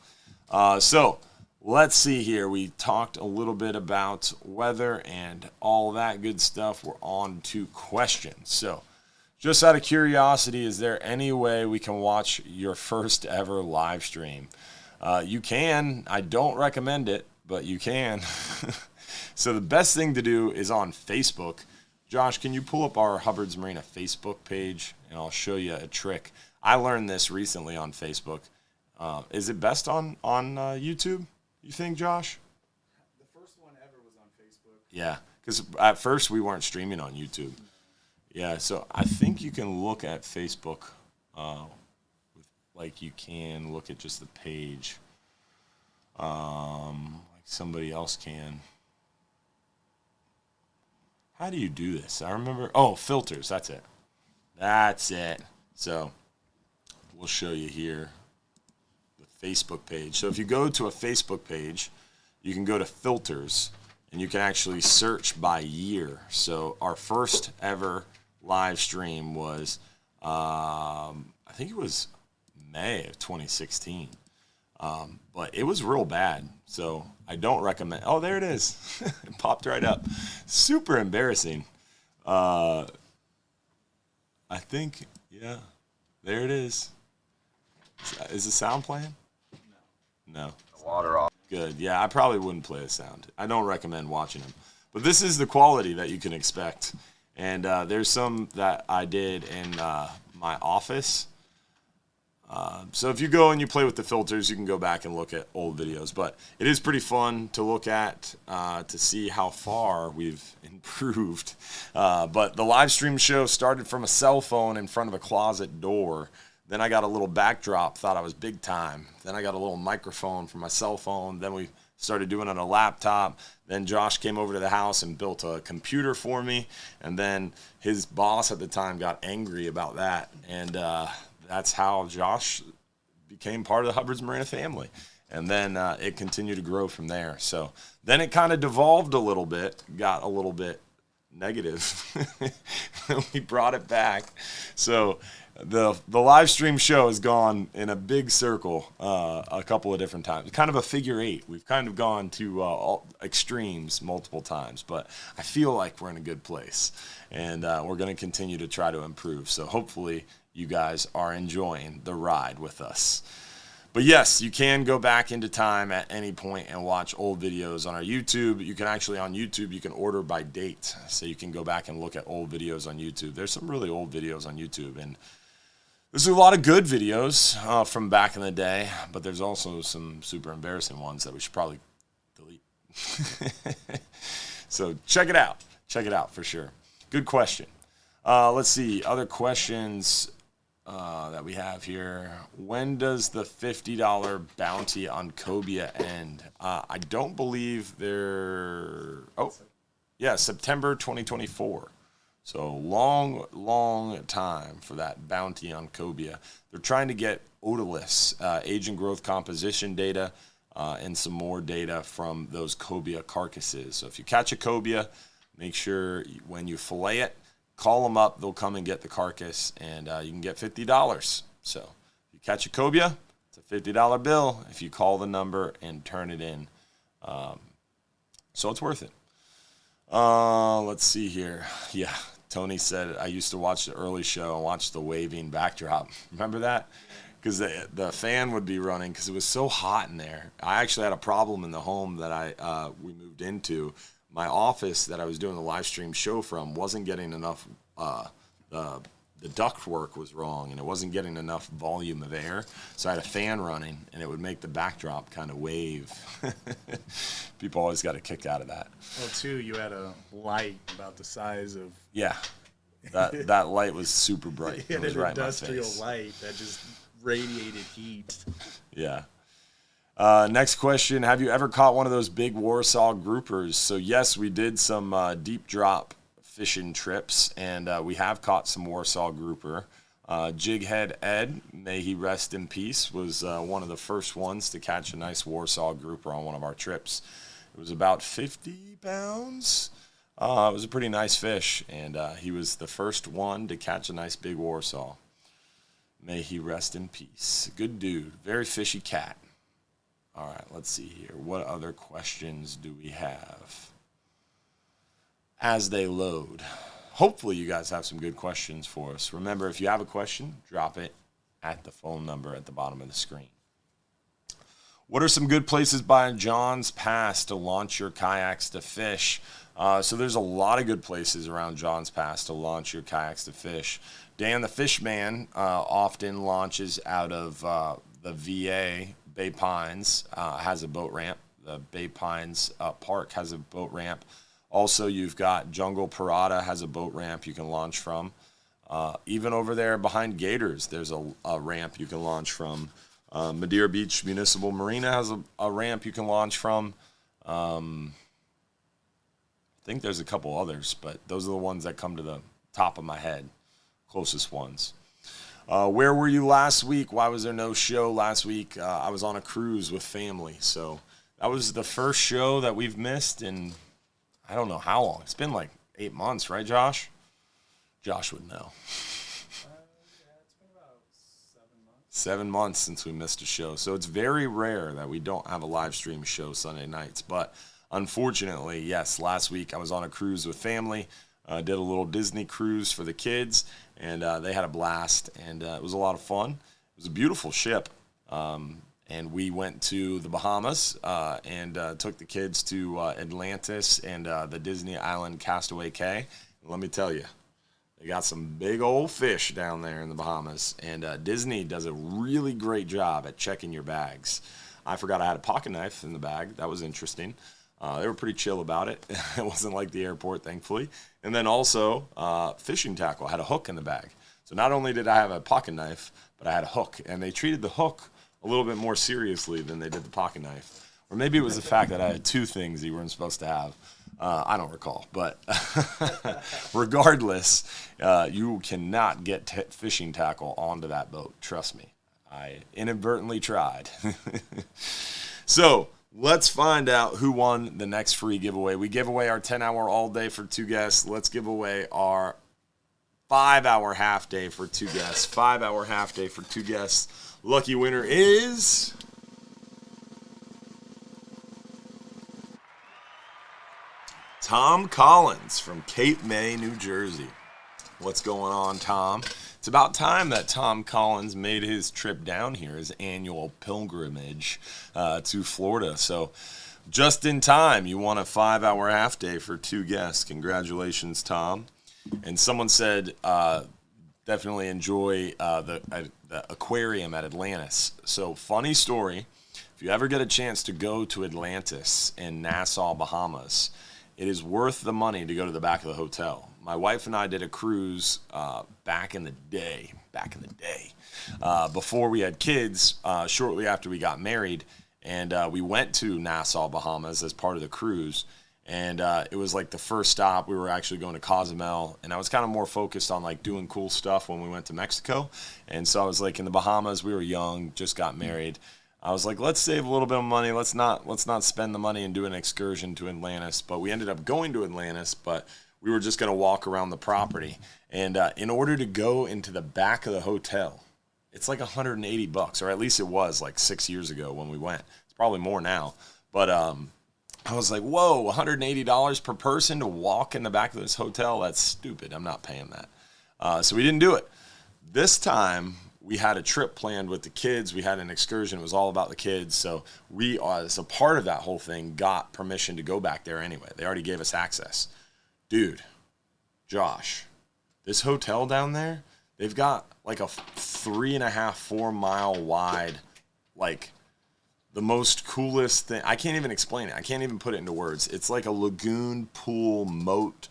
So let's see here. We talked a little bit about weather and all that good stuff. We're on to questions. So just out of curiosity, is there any way we can watch your first ever live stream? You can. I don't recommend it, but you can. So the best thing to do is on Facebook. Josh, can you pull up our Hubbard's Marina Facebook page, and I'll show you a trick. I learned this recently on Facebook. Is it best on YouTube, you think, Josh? The first one ever was on Facebook. Yeah, because at first we weren't streaming on YouTube. Yeah, so I think you can look at Facebook like you can look at just the page like somebody else can. How do you do this? I remember, filters, that's it. So we'll show you here the Facebook page. So if you go to a Facebook page, you can go to filters, and you can actually search by year. So our first ever live stream was, I think it was May of 2016. But it was real bad, so I don't recommend. Oh, there it is. It popped right up. Super embarrassing. I think, yeah, there it is. Is the sound playing? No. The water off. Good. Yeah, I probably wouldn't play a sound. I don't recommend watching them. But this is the quality that you can expect. And there's some that I did in my office. So if you go and you play with the filters, you can go back and look at old videos. But it is pretty fun to look at to see how far we've improved. But the live stream show started from a cell phone in front of a closet door. Then I got a little backdrop, thought I was big time. Then I got a little microphone for my cell phone. Then we started doing it on a laptop. Then Josh came over to the house and built a computer for me. And then his boss at the time got angry about that. And that's how Josh became part of the Hubbard's Marina family. And then it continued to grow from there. So then it kind of devolved a little bit, got a little bit negative. We brought it back. So the live stream show has gone in a big circle a couple of different times. Kind of a figure eight. We've kind of gone to all extremes multiple times, but I feel like we're in a good place. And we're going to continue to try to improve. So hopefully you guys are enjoying the ride with us. But yes, you can go back into time at any point and watch old videos on our YouTube. You can actually, on YouTube, you can order by date. So you can go back and look at old videos on YouTube. There's some really old videos on YouTube. And there's a lot of good videos from back in the day. But there's also some super embarrassing ones that we should probably delete. So check it out. Check it out for sure. Good question. Let's see. Other questions that we have here. When does the $50 bounty on cobia end? I don't believe they're... Oh, yeah, September 2024. So long time for that bounty on cobia. They're trying to get otoliths, age and growth composition data, and some more data from those cobia carcasses. So if you catch a cobia, make sure when you fillet it, call them up. They'll come and get the carcass, and you can get $50. So if you catch a cobia, it's a $50 bill if you call the number and turn it in. So it's worth it. Let's see here. Yeah, Tony said, I used to watch the early show and watch the waving backdrop. Remember that? Because the fan would be running because it was so hot in there. I actually had a problem in the home that we moved into. My office that I was doing the live stream show from wasn't getting enough, the duct work was wrong, and it wasn't getting enough volume of air. So I had a fan running, and it would make the backdrop kind of wave. People always got a kick out of that. Well, too, you had a light about the size of... Yeah, that light was super bright. You had it was an right industrial in my face. light that just radiated heat. Yeah. Next question. Have you ever caught one of those big Warsaw groupers? So, yes, we did some deep drop fishing trips, and we have caught some Warsaw grouper. Jighead Ed, may he rest in peace, was one of the first ones to catch a nice Warsaw grouper on one of our trips. It was about 50 pounds. It was a pretty nice fish, and he was the first one to catch a nice big Warsaw. May he rest in peace. Good dude. Very fishy cat. All right, let's see here. What other questions do we have as they load? Hopefully you guys have some good questions for us. Remember, if you have a question, drop it at the phone number at the bottom of the screen. What are some good places by John's Pass to launch your kayaks to fish? So there's a lot of good places around John's Pass to launch your kayaks to fish. Dan the Fishman often launches out of the VA. Bay Pines has a boat ramp. The Bay Pines Park has a boat ramp. Also, you've got Jungle Parada has a boat ramp you can launch from. Even over there behind Gators, there's a ramp you can launch from. Madeira Beach Municipal Marina has a ramp you can launch from. I think there's a couple others, but those are the ones that come to the top of my head, closest ones. Where were you last week? Why was there no show last week? I was on a cruise with family, so that was the first show that we've missed in I don't know how long. It's been like 8 months, right, Josh? Josh would know. Yeah, it's been about 7 months. 7 months since we missed a show, so it's very rare that we don't have a live stream show Sunday nights, but unfortunately, yes, last week I was on a cruise with family. Did a little Disney cruise for the kids, and they had a blast, and it was a lot of fun. It was a beautiful ship, and we went to the Bahamas and took the kids to Atlantis and the Disney Island Castaway Cay. Let me tell you, they got some big old fish down there in the Bahamas, and Disney does a really great job at checking your bags. I forgot I had a pocket knife in the bag. That was interesting. They were pretty chill about it. It wasn't like the airport, thankfully. And then also, fishing tackle. I had a hook in the bag. So not only did I have a pocket knife, but I had a hook. And they treated the hook a little bit more seriously than they did the pocket knife. Or maybe it was the fact that I had two things you weren't supposed to have. I don't recall. But regardless, you cannot get fishing tackle onto that boat. Trust me. I inadvertently tried. So let's find out who won the next free giveaway. We give away our 10-hour all-day for 2 guests. Let's give away our 5-hour half-day for 2 guests. 5-hour half-day for 2 guests. Lucky winner is Tom Collins from Cape May, New Jersey. What's going on, Tom? It's about time that Tom Collins made his trip down here, his annual pilgrimage to Florida. So just in time, you won a 5-hour half day for 2 guests. Congratulations, Tom. And someone said definitely enjoy the aquarium at Atlantis. So funny story, if you ever get a chance to go to Atlantis in Nassau, Bahamas, it is worth the money to go to the back of the hotel. My wife and I did a cruise back in the day, before we had kids, shortly after we got married, and we went to Nassau, Bahamas as part of the cruise, and it was like the first stop. We were actually going to Cozumel, and I was kind of more focused on like doing cool stuff when we went to Mexico, and so I was like in the Bahamas, we were young, just got married. I was like, let's save a little bit of money. Let's not spend the money and do an excursion to Atlantis, but we ended up going to Atlantis, but we were just going to walk around the property. And in order to go into the back of the hotel, It's like $180, or at least it was like 6 years ago when we went. It's probably more now. But I was like, whoa, $180 per person to walk in the back of this hotel? That's stupid. I'm not paying that. So we didn't do it. This time, we had a trip planned with the kids. We had an excursion. It was all about the kids. So we, as a part of that whole thing, got permission to go back there anyway. They already gave us access. Dude, Josh, this hotel down there, they've got like a 3.5, 4 mile wide, like the most coolest thing. I can't even explain it. I can't even put it into words. It's like a lagoon, pool, moat,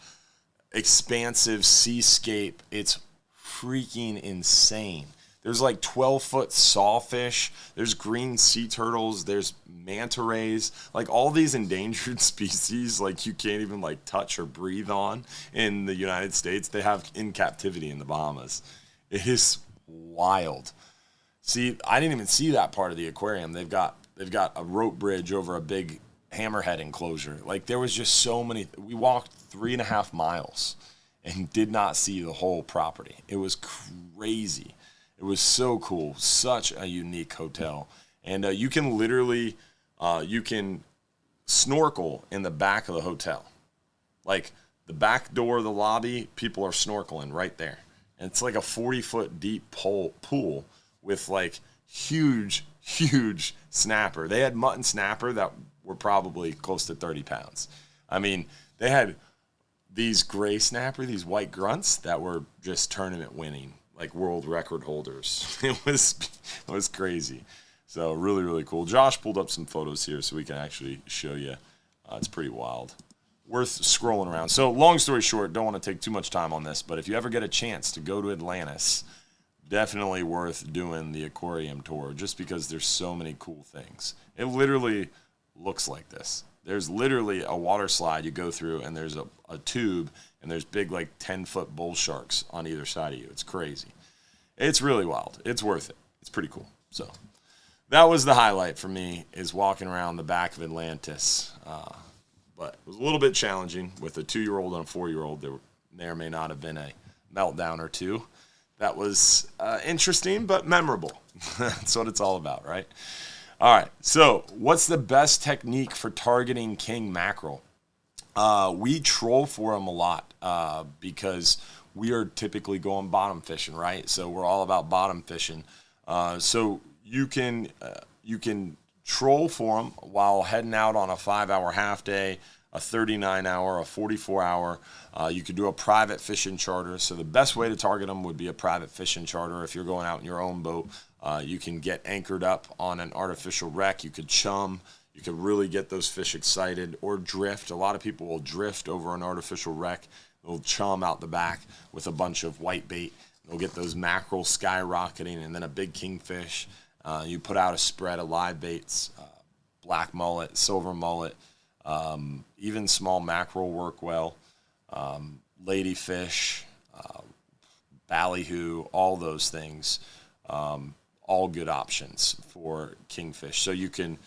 expansive seascape. It's freaking insane. There's like 12-foot sawfish. There's green sea turtles. There's manta rays. Like all these endangered species, like you can't even like touch or breathe on in the United States. They have in captivity in the Bahamas. It is wild. See, I didn't even see that part of the aquarium. They've got a rope bridge over a big hammerhead enclosure. Like there was just so many. We walked 3.5 miles and did not see the whole property. It was crazy. It was so cool. Such a unique hotel. And you can literally, you can snorkel in the back of the hotel. Like the back door of the lobby, people are snorkeling right there. And it's like a 40-foot deep pool with like huge snapper. They had mutton snapper that were probably close to 30 pounds. I mean, they had these gray snapper, these white grunts that were just tournament winning, like world record holders. It was crazy. So really, really cool. Josh pulled up some photos here so we can actually show you. It's pretty wild. Worth scrolling around. So long story short, don't want to take too much time on this, but if you ever get a chance to go to Atlantis, definitely worth doing the aquarium tour just because there's so many cool things. It literally looks like this. There's literally a water slide you go through, and there's a tube, and there's big like 10-foot bull sharks on either side of you. It's crazy. It's really wild. It's worth it. It's pretty cool. So that was the highlight for me, is walking around the back of Atlantis. But it was a little bit challenging with a 2-year-old and a 4-year-old. There may or may not have been a meltdown or two. That was interesting but memorable. That's what it's all about, right? All right, so what's the best technique for targeting king mackerel? We troll for them a lot because we are typically going bottom fishing, right? So we're all about bottom fishing. So you can troll for them while heading out on a 5-hour half day, a 39-hour, a 44-hour. You could do a private fishing charter. So the best way to target them would be a private fishing charter. If you're going out in your own boat, you can get anchored up on an artificial wreck. You could chum. You could really get those fish excited, or drift. A lot of people will drift over an artificial wreck. They'll chum out the back with a bunch of white bait. They'll get those mackerel skyrocketing, and then a big kingfish. You put out a spread of live baits, black mullet, silver mullet, even small mackerel work well, ladyfish, ballyhoo, all those things, all good options for kingfish. So you can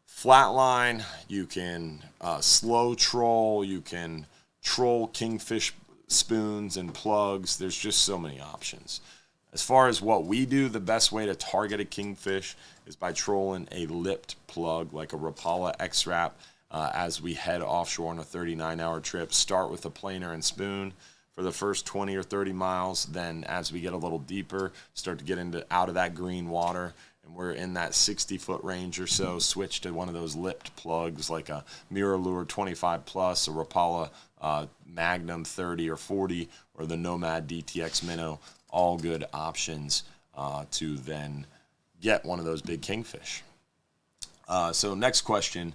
flatline, you can slow troll, you can troll kingfish spoons and plugs. There's just so many options. As far as what we do, the best way to target a kingfish is by trolling a lipped plug like a Rapala X-Wrap as we head offshore on a 39-hour trip. Start with a planer and spoon for the first 20 or 30 miles. Then as we get a little deeper, start to get out of that green water, and we're in that 60-foot range or so, switch to one of those lipped plugs like a Mirror Lure 25 Plus, a Rapala Magnum 30 or 40, or the Nomad DTX Minnow. All good options to then get one of those big kingfish. So next question.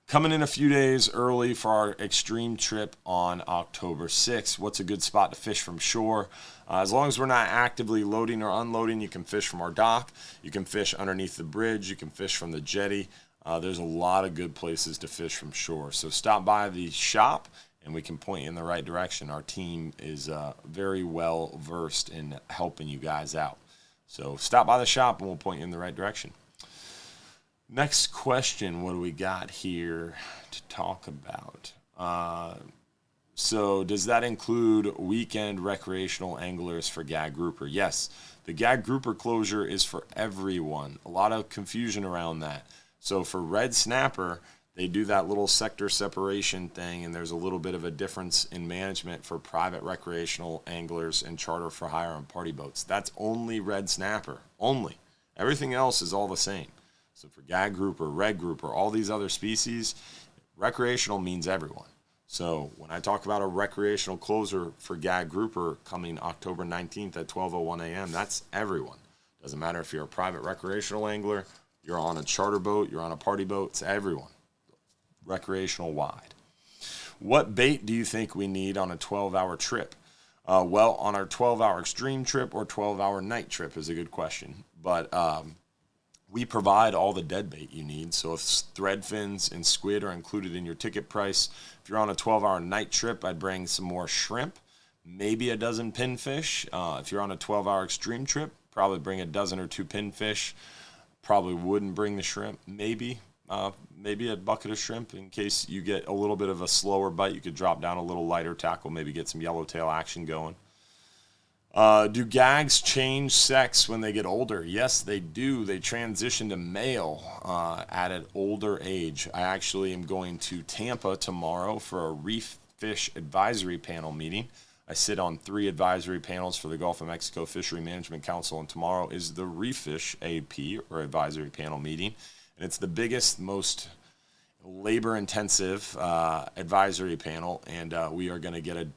Coming in a few days early for our extreme trip on October 6th. What's a good spot to fish from shore? As long as we're not actively loading or unloading, you can fish from our dock. You can fish underneath the bridge. You can fish from the jetty. There's a lot of good places to fish from shore. So stop by the shop, and we can point you in the right direction. Our team is very well versed in helping you guys out. So stop by the shop, and we'll point you in the right direction. Next question, what do we got here to talk about? So does that include weekend recreational anglers for gag grouper? Yes. The gag grouper closure is for everyone. A lot of confusion around that. So for red snapper, they do that little sector separation thing, and there's a little bit of a difference in management for private recreational anglers and charter for hire on party boats. That's only red snapper, only. Everything else is all the same. So for gag grouper, red grouper, all these other species, recreational means everyone. So when I talk about a recreational closer for gag grouper coming October 19th at 12:01 a.m., that's everyone. Doesn't matter if you're a private recreational angler, you're on a charter boat, you're on a party boat, it's everyone. Recreational wide. What bait do you think we need on a 12-hour trip? Well, on our 12-hour extreme trip or 12-hour night trip is a good question. But we provide all the dead bait you need. So if thread fins and squid are included in your ticket price, if you're on a 12-hour night trip, I'd bring some more shrimp, maybe a dozen pinfish. If you're on a 12-hour extreme trip, probably bring a dozen or two pinfish. Probably wouldn't bring the shrimp. Maybe a bucket of shrimp in case you get a little bit of a slower bite. You could drop down a little lighter tackle, maybe get some yellowtail action going. Do gags change sex when they get older? Yes, they do. They transition to male at an older age. I actually am going to Tampa tomorrow for a reef fish advisory panel meeting. I sit on 3 advisory panels for the Gulf of Mexico Fishery Management Council, and tomorrow is the Reef Fish AP, or advisory panel meeting. And it's the biggest, most labor-intensive advisory panel, and we are going to get a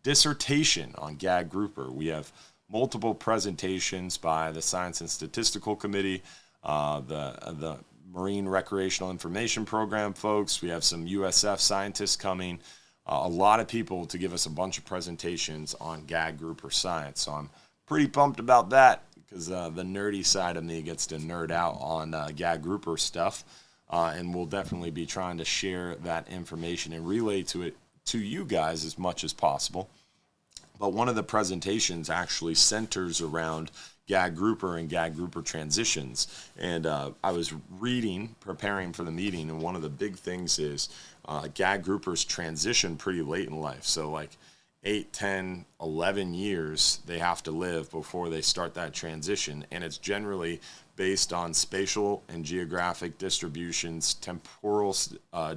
dissertation on gag grouper. We have multiple presentations by the Science and Statistical Committee, the Marine Recreational Information Program folks. We have some USF scientists coming, a lot of people to give us a bunch of presentations on gag grouper science. So I'm pretty pumped about that because the nerdy side of me gets to nerd out on gag grouper stuff. And we'll definitely be trying to share that information and relay to you guys as much as possible. But one of the presentations actually centers around gag grouper and gag grouper transitions. And I was preparing for the meeting, and one of the big things is gag groupers transition pretty late in life. So like 8, 10, 11 years they have to live before they start that transition. And it's generally based on spatial and geographic distributions, temporal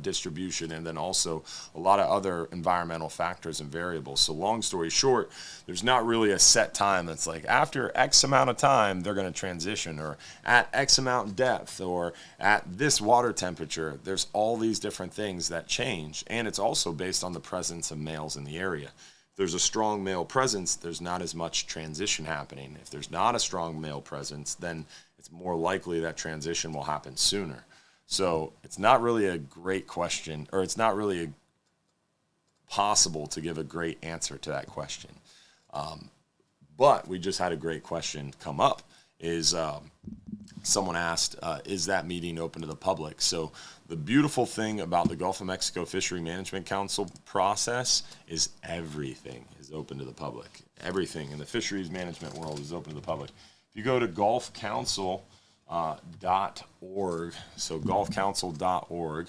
distribution, and then also a lot of other environmental factors and variables. So long story short, there's not really a set time that's like after X amount of time they're going to transition, or at X amount depth, or at this water temperature. There's all these different things that change, and it's also based on the presence of males in the area. If there's a strong male presence, there's not as much transition happening. If there's not a strong male presence, then it's more likely that transition will happen sooner. So it's not really a great question, or it's not really possible to give a great answer to that question. But we just had a great question come up. Someone asked, is that meeting open to the public? So the beautiful thing about the Gulf of Mexico Fishery Management Council process is everything is open to the public. Everything in the fisheries management world is open to the public. If you go to gulfcouncil.org, so gulfcouncil.org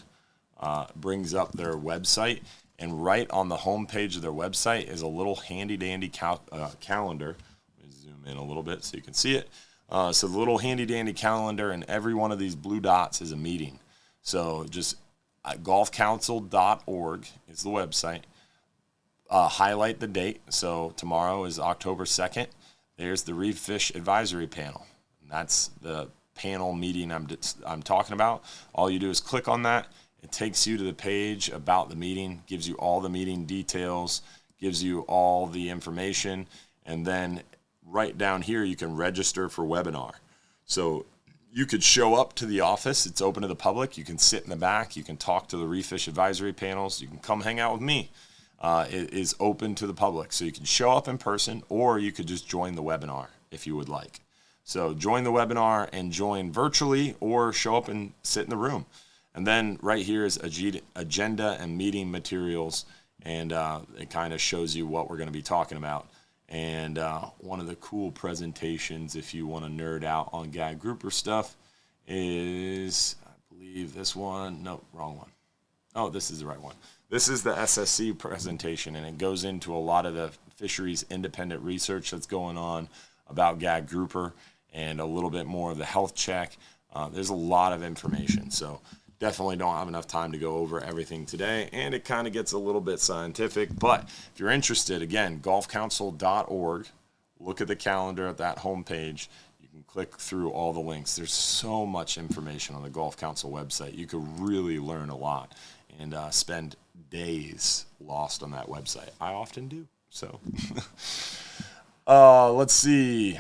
brings up their website, and right on the homepage of their website is a little handy-dandy calendar. Let me zoom in a little bit so you can see it. So the little handy-dandy calendar, and every one of these blue dots is a meeting. So just gulfcouncil.org is the website. Highlight the date. So tomorrow is October 2nd. There's the Reef Fish Advisory Panel. And that's the panel meeting I'm talking about. All you do is click on that. It takes you to the page about the meeting, gives you all the meeting details, gives you all the information, and then right down here you can register for webinar. So you could show up to the office. It's open to the public. You can sit in the back. You can talk to the Reef Fish Advisory panels. You can come hang out with me. It is open to the public. So you can show up in person, or you could just join the webinar if you would like. So join the webinar and join virtually, or show up and sit in the room. And then right here is agenda and meeting materials, and it kind of shows you what we're going to be talking about. And one of the cool presentations, if you want to nerd out on gag grouper stuff, is, I believe this one. No, wrong one. Oh, this is the right one. This is the SSC presentation, and it goes into a lot of the fisheries independent research that's going on about gag grouper and a little bit more of the health check. There's a lot of information, so definitely don't have enough time to go over everything today, and it kind of gets a little bit scientific. But if you're interested, again, golfcouncil.org, look at the calendar at that homepage. You can click through all the links. There's so much information on the Golf Council website. You could really learn a lot and spend days lost on that website. I often do. So let's see.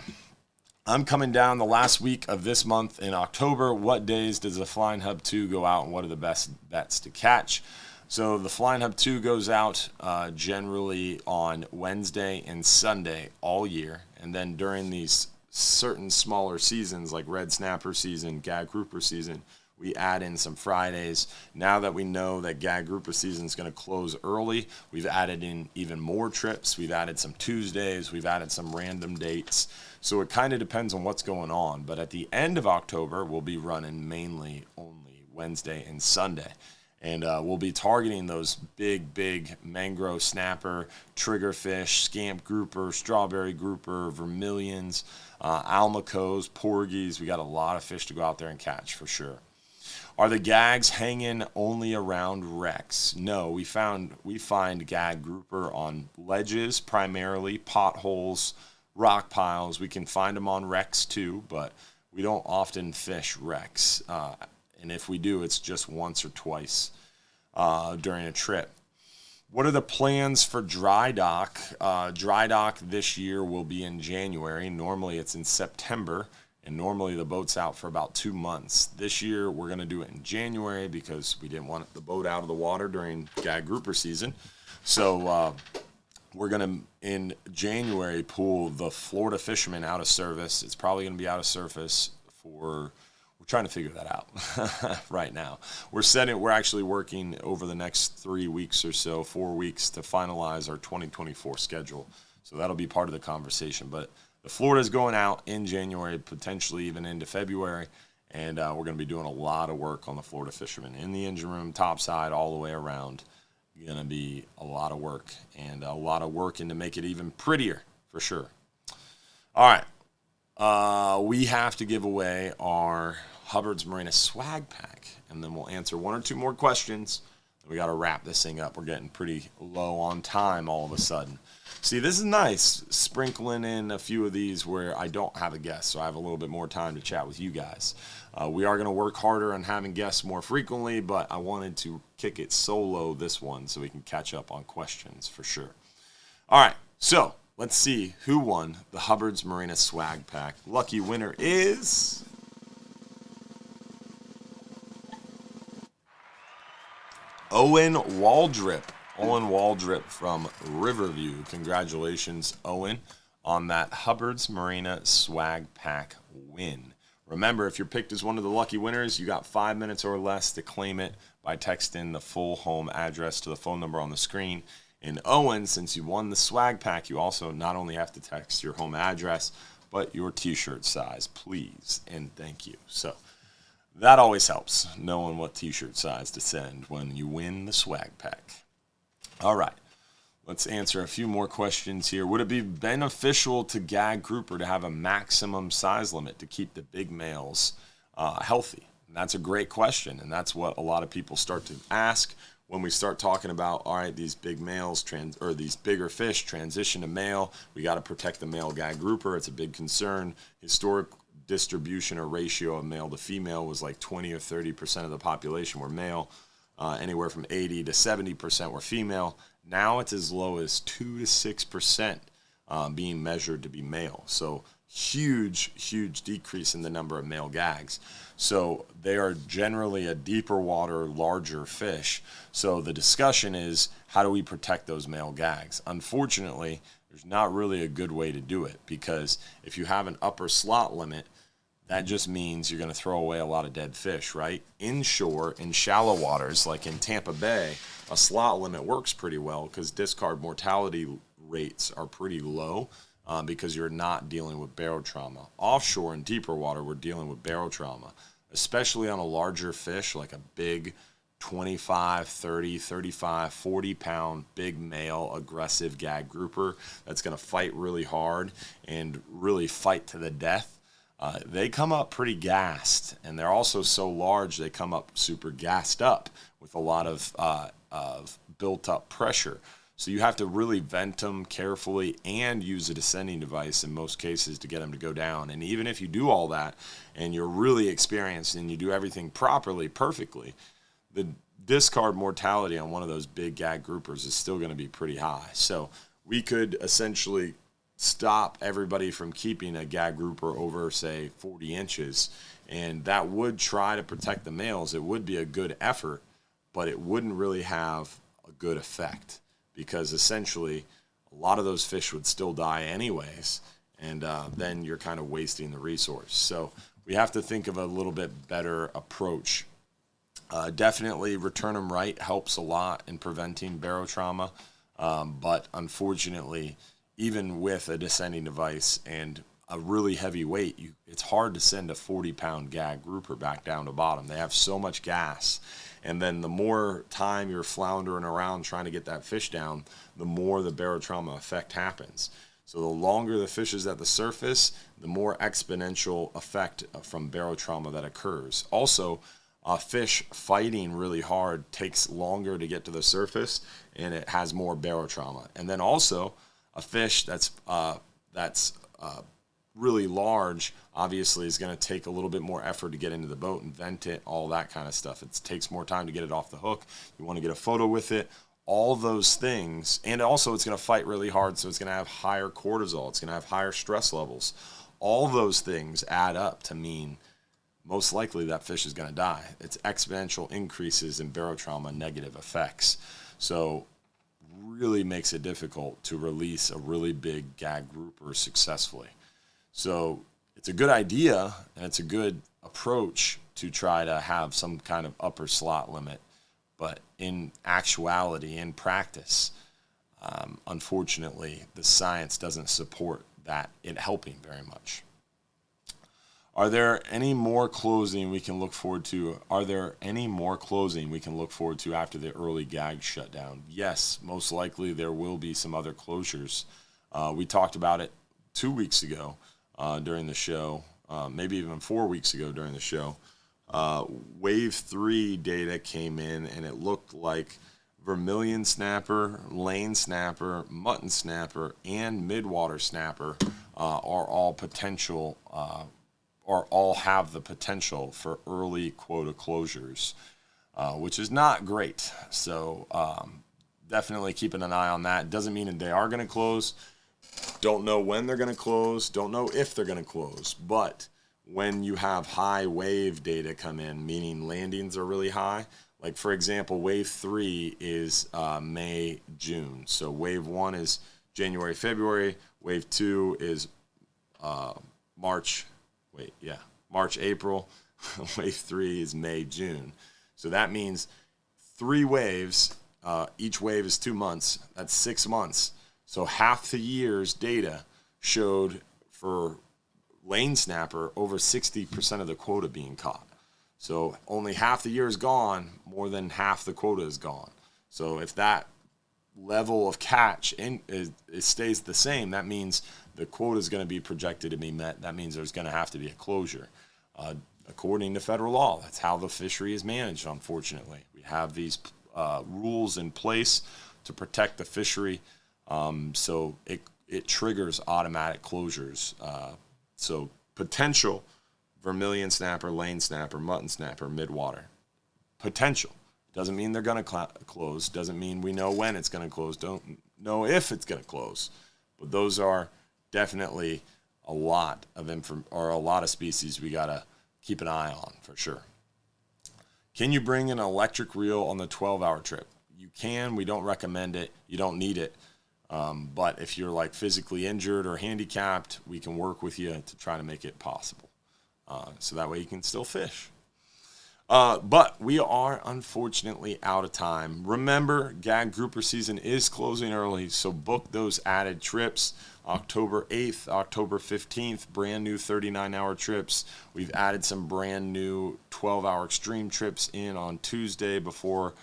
I'm coming down the last week of this month in October. What days does the Flying Hub 2 go out, and what are the best bets to catch? So the Flying Hub 2 goes out generally on Wednesday and Sunday all year. And then during these certain smaller seasons like red snapper season, gag grouper season, we add in some Fridays. Now that we know that gag grouper season is going to close early, we've added in even more trips. We've added some Tuesdays. We've added some random dates. So it kind of depends on what's going on. But at the end of October, we'll be running mainly only Wednesday and Sunday. And we'll be targeting those big mangrove snapper, triggerfish, scamp grouper, strawberry grouper, vermilions, almacos, porgies. We got a lot of fish to go out there and catch for sure. Are the gags hanging only around wrecks? No, we find gag grouper on ledges primarily, potholes, rock piles. We can find them on wrecks too, but we don't often fish wrecks. And if we do, it's just once or twice during a trip. What are the plans for dry dock? Dry dock this year will be in January. Normally it's in September, and normally the boat's out for about 2 months. This year we're going to do it in January because we didn't want the boat out of the water during gag grouper season. So we're going to, in January, pull the Florida Fisherman out of service. It's probably going to be out of service for... We're trying to figure that out right now. We're actually working over the next 3 weeks or so, 4 weeks, to finalize our 2024 schedule. So that'll be part of the conversation. But the Florida's going out in January, potentially even into February, and we're going to be doing a lot of work on the Florida Fisherman in the engine room, topside, all the way around. Going to be a lot of work, and a lot of working to make it even prettier for sure. All right. We have to give away our Hubbard's Marina swag pack, and then we'll answer one or two more questions. We got to wrap this thing up. We're getting pretty low on time all of a sudden. See, this is nice, sprinkling in a few of these where I don't have a guest, so I have a little bit more time to chat with you guys. We are going to work harder on having guests more frequently, but I wanted to kick it solo this one so we can catch up on questions for sure. All right, so let's see who won the Hubbard's Marina swag pack. Lucky winner is... Owen Waldrip. Owen Waldrip from Riverview. Congratulations, Owen, on that Hubbard's Marina swag pack win. Remember, if you're picked as one of the lucky winners, you got 5 minutes or less to claim it by texting the full home address to the phone number on the screen. And Owen, since you won the swag pack, you also not only have to text your home address, but your t-shirt size, please, and thank you. So that always helps, knowing what t-shirt size to send when you win the swag pack. All right, let's answer a few more questions here. Would it be beneficial to gag grouper to have a maximum size limit to keep the big males healthy? And that's a great question, and that's what a lot of people start to ask when we start talking about, all right, these big males or these bigger fish transition to male. We got to protect the male gag grouper. It's a big concern. Historic distribution or ratio of male to female was like 20 or 30% of the population were male. Anywhere from 80 to 70% were female. Now it's as low as 2 to 6% being measured to be male. So huge decrease in the number of male gags. So they are generally a deeper water, larger fish. So the discussion is, how do we protect those male gags? Unfortunately, there's not really a good way to do it, because if you have an upper slot limit, that just means you're going to throw away a lot of dead fish, right? Inshore, in shallow waters, like in Tampa Bay, a slot limit works pretty well because discard mortality rates are pretty low because you're not dealing with barotrauma. Offshore, in deeper water, we're dealing with barotrauma, especially on a larger fish like a big 25, 30, 35, 40-pound big male aggressive gag grouper that's going to fight really hard and really fight to the death, they come up pretty gassed, and they're also so large they come up super gassed up with a lot of built-up pressure. So you have to really vent them carefully and use a descending device in most cases to get them to go down. And even if you do all that and you're really experienced and you do everything properly, perfectly, the discard mortality on one of those big gag groupers is still going to be pretty high. So we could essentially stop everybody from keeping a gag grouper over, say, 40 inches, and that would try to protect the males. It would be a good effort, but it wouldn't really have a good effect, because essentially a lot of those fish would still die anyways, and then you're kind of wasting the resource. So we have to think of a little bit better approach. Definitely return them right helps a lot in preventing barotrauma, but unfortunately, even with a descending device and a really heavy weight, it's hard to send a 40-pound gag grouper back down to bottom. They have so much gas. And then the more time you're floundering around trying to get that fish down, the more the barotrauma effect happens. So the longer the fish is at the surface, the more exponential effect from barotrauma that occurs. Also, a fish fighting really hard takes longer to get to the surface, and it has more barotrauma. And then also, a fish that's really large obviously is going to take a little bit more effort to get into the boat and vent it, all that kind of stuff. It takes more time to get it off the hook. You want to get a photo with it, all those things. And also it's going to fight really hard, so it's going to have higher cortisol. It's going to have higher stress levels. All those things add up to mean most likely that fish is going to die. It's exponential increases in barotrauma negative effects. So really makes it difficult to release a really big gag grouper successfully. So it's a good idea, and it's a good approach to try to have some kind of upper slot limit. But in actuality, in practice, unfortunately, the science doesn't support that it helping very much. Are there any more closing we can look forward to? Are there any more closing we can look forward to after the early gag shutdown? Yes, most likely there will be some other closures. We talked about it 2 weeks ago during the show, maybe even 4 weeks ago during the show. Wave 3 data came in, and it looked like vermilion snapper, lane snapper, mutton snapper, and midwater snapper are all potential or all have the potential for early quota closures, which is not great. So definitely keeping an eye on that. Doesn't mean that they are going to close. Don't know when they're going to close. Don't know if they're going to close. But when you have high wave data come in, meaning landings are really high, like for example, wave 3 is May, June. So wave 1 is January, February. Wave 2 is March, April. Wave 3 is May, June. So that means 3 waves. Each wave is 2 months. That's 6 months. So half the year's data showed for lane snapper over 60% of the quota being caught. So only half the year is gone, more than half the quota is gone. So if that level of catch it stays the same, that means the quota is going to be projected to be met. That means there's going to have to be a closure. According to federal law, that's how the fishery is managed, unfortunately. We have these rules in place to protect the fishery, so it triggers automatic closures. So potential vermilion snapper, lane snapper, mutton snapper, midwater. Potential. Doesn't mean they're going to close. Doesn't mean we know when it's going to close. Don't know if it's going to close. But those are definitely a lot of species we got to keep an eye on for sure. Can you bring an electric reel on the 12-hour trip? You can. We don't recommend it. You don't need it. But if you're like physically injured or handicapped, we can work with you to try to make it possible. So that way you can still fish. But we are unfortunately out of time. Remember, gag grouper season is closing early, so book those added trips. October 8th, October 15th, brand new 39-hour trips. We've added some brand new 12-hour extreme trips in on Tuesdays, before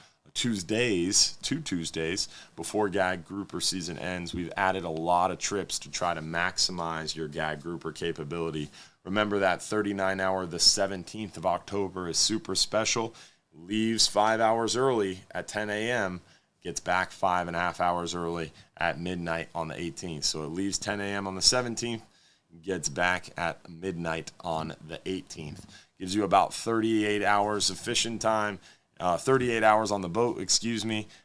gag grouper season ends. We've added a lot of trips to try to maximize your gag grouper capability. Remember that 39-hour, the 17th of October, is super special. Leaves 5 hours early at 10 a.m., gets back 5.5 hours early at midnight on the 18th. So it leaves 10 a.m. on the 17th, gets back at midnight on the 18th. Gives you about 38 hours of fishing time, 38 hours on the boat,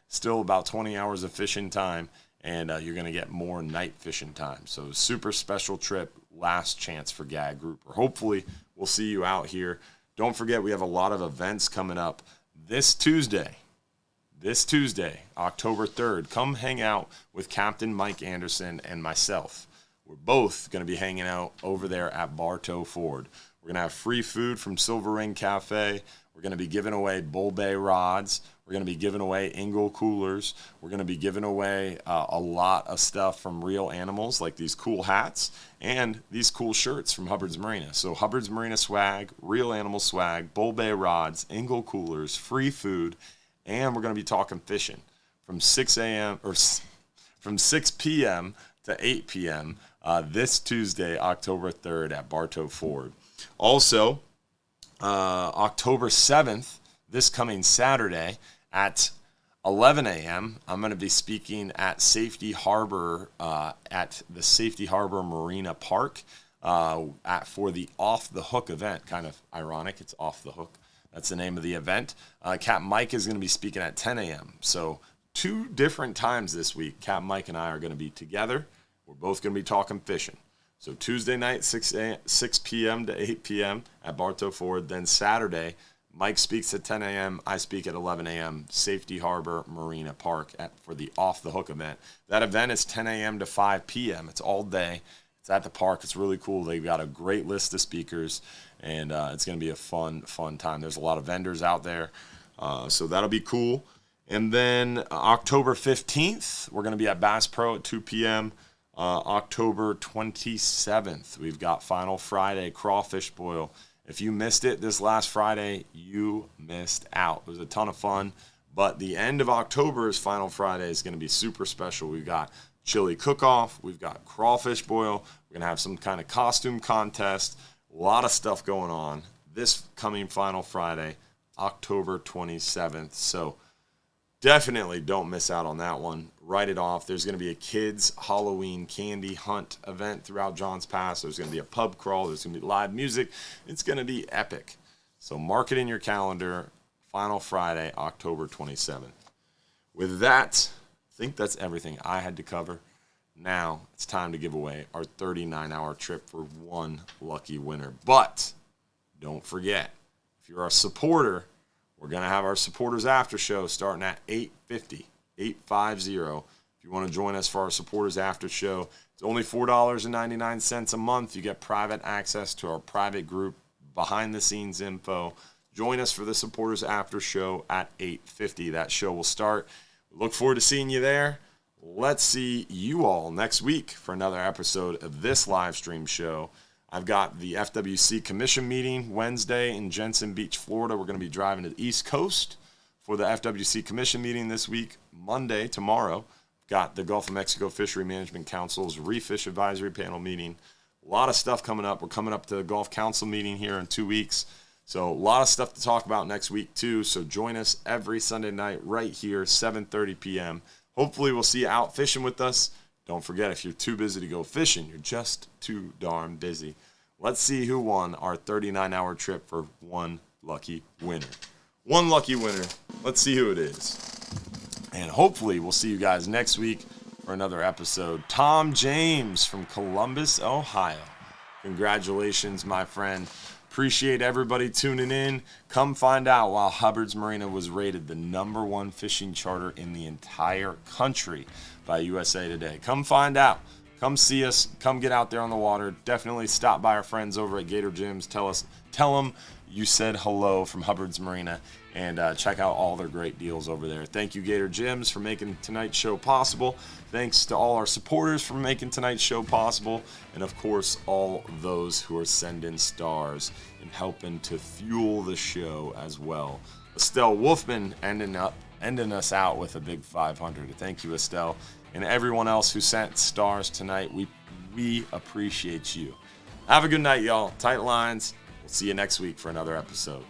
still about 20 hours of fishing time, and you're going to get more night fishing time. So super special trip, last chance for gag grouper. Hopefully we'll see you out here. Don't forget, we have a lot of events coming up this Tuesday, October 3rd. Come hang out with Captain Mike Anderson and myself. We're both going to be hanging out over there at Bartow Ford. We're going to have free food from Silver Ring Cafe. We're going to be giving away Bull Bay rods. We're going to be giving away Ingle coolers. We're going to be giving away a lot of stuff from Real Animals, like these cool hats and these cool shirts from Hubbard's Marina. So Hubbard's Marina swag, Real Animal swag, Bull Bay rods, Ingle coolers, free food, and we're going to be talking fishing from 6 p.m. to 8 p.m. This Tuesday, October 3rd at Bartow Ford. Also, October 7th, this coming Saturday at 11 a.m., I'm going to be speaking at Safety Harbor, at the Safety Harbor Marina Park for the Off the Hook event. Kind of ironic, it's Off the Hook. That's the name of the event. Capt Mike is going to be speaking at 10 a.m. So 2 different times this week, Capt Mike and I are going to be together. We're both going to be talking fishing. So Tuesday night, 6 p.m. to 8 p.m. at Bartow Ford. Then Saturday, Mike speaks at 10 a.m. I speak at 11 a.m. Safety Harbor Marina Park for the Off the Hook event. That event is 10 a.m. to 5 p.m. It's all day. It's at the park. It's really cool. They've got a great list of speakers, and it's going to be a fun time. There's a lot of vendors out there, so that'll be cool. And then October 15th, we're going to be at Bass Pro at 2 p.m. October 27th, we've got Final Friday Crawfish Boil. If you missed it this last Friday, you missed out. It was a ton of fun, but the end of October is Final Friday. Is going to be super special. We've got chili cook-off. We've got crawfish boil. We're going to have some kind of costume contest. A lot of stuff going on this coming Final Friday, October 27th. So definitely don't miss out on that one. Write it off. There's going to be a kids' Halloween candy hunt event throughout Johns Pass. There's going to be a pub crawl. There's going to be live music. It's going to be epic. So mark it in your calendar. Final Friday, October 27th. With that, I think that's everything I had to cover. Now it's time to give away our 39-hour trip for one lucky winner. But don't forget, if you're a supporter, we're going to have our supporters after show starting at 8:50. If you want to join us for our supporters after show, it's only $4.99 a month. You get private access to our private group, behind the scenes info. Join us for the supporters after show at 8:50. That show will start. Look forward to seeing you there. Let's see you all next week for another episode of this live stream show. I've got the FWC Commission meeting Wednesday in Jensen Beach, Florida. We're going to be driving to the East Coast for the FWC Commission meeting this week. Monday, tomorrow, got the Gulf of Mexico Fishery Management Council's Refish Advisory Panel meeting. A lot of stuff coming up. We're coming up to the Gulf Council meeting here in 2 weeks. So a lot of stuff to talk about next week too. So join us every Sunday night right here, 7:30 p.m. Hopefully we'll see you out fishing with us. Don't forget, if you're too busy to go fishing, you're just too darn busy. Let's see who won our 39-hour trip for one lucky winner. One lucky winner. Let's see who it is. And hopefully we'll see you guys next week for another episode. Tom James from Columbus, Ohio. Congratulations, my friend. Appreciate everybody tuning in. Come find out why Hubbard's Marina was rated the #1 fishing charter in the entire country by USA Today. Come find out. Come see us. Come get out there on the water. Definitely stop by our friends over at Gator Gyms. Tell them you said hello from Hubbard's Marina. and check out all their great deals over there. Thank you, Gator Gyms, for making tonight's show possible. Thanks to all our supporters for making tonight's show possible. And, of course, all those who are sending stars and helping to fuel the show as well. Estelle Wolfman ending us out with a big 500. Thank you, Estelle. And everyone else who sent stars tonight, we appreciate you. Have a good night, y'all. Tight lines. We'll see you next week for another episode.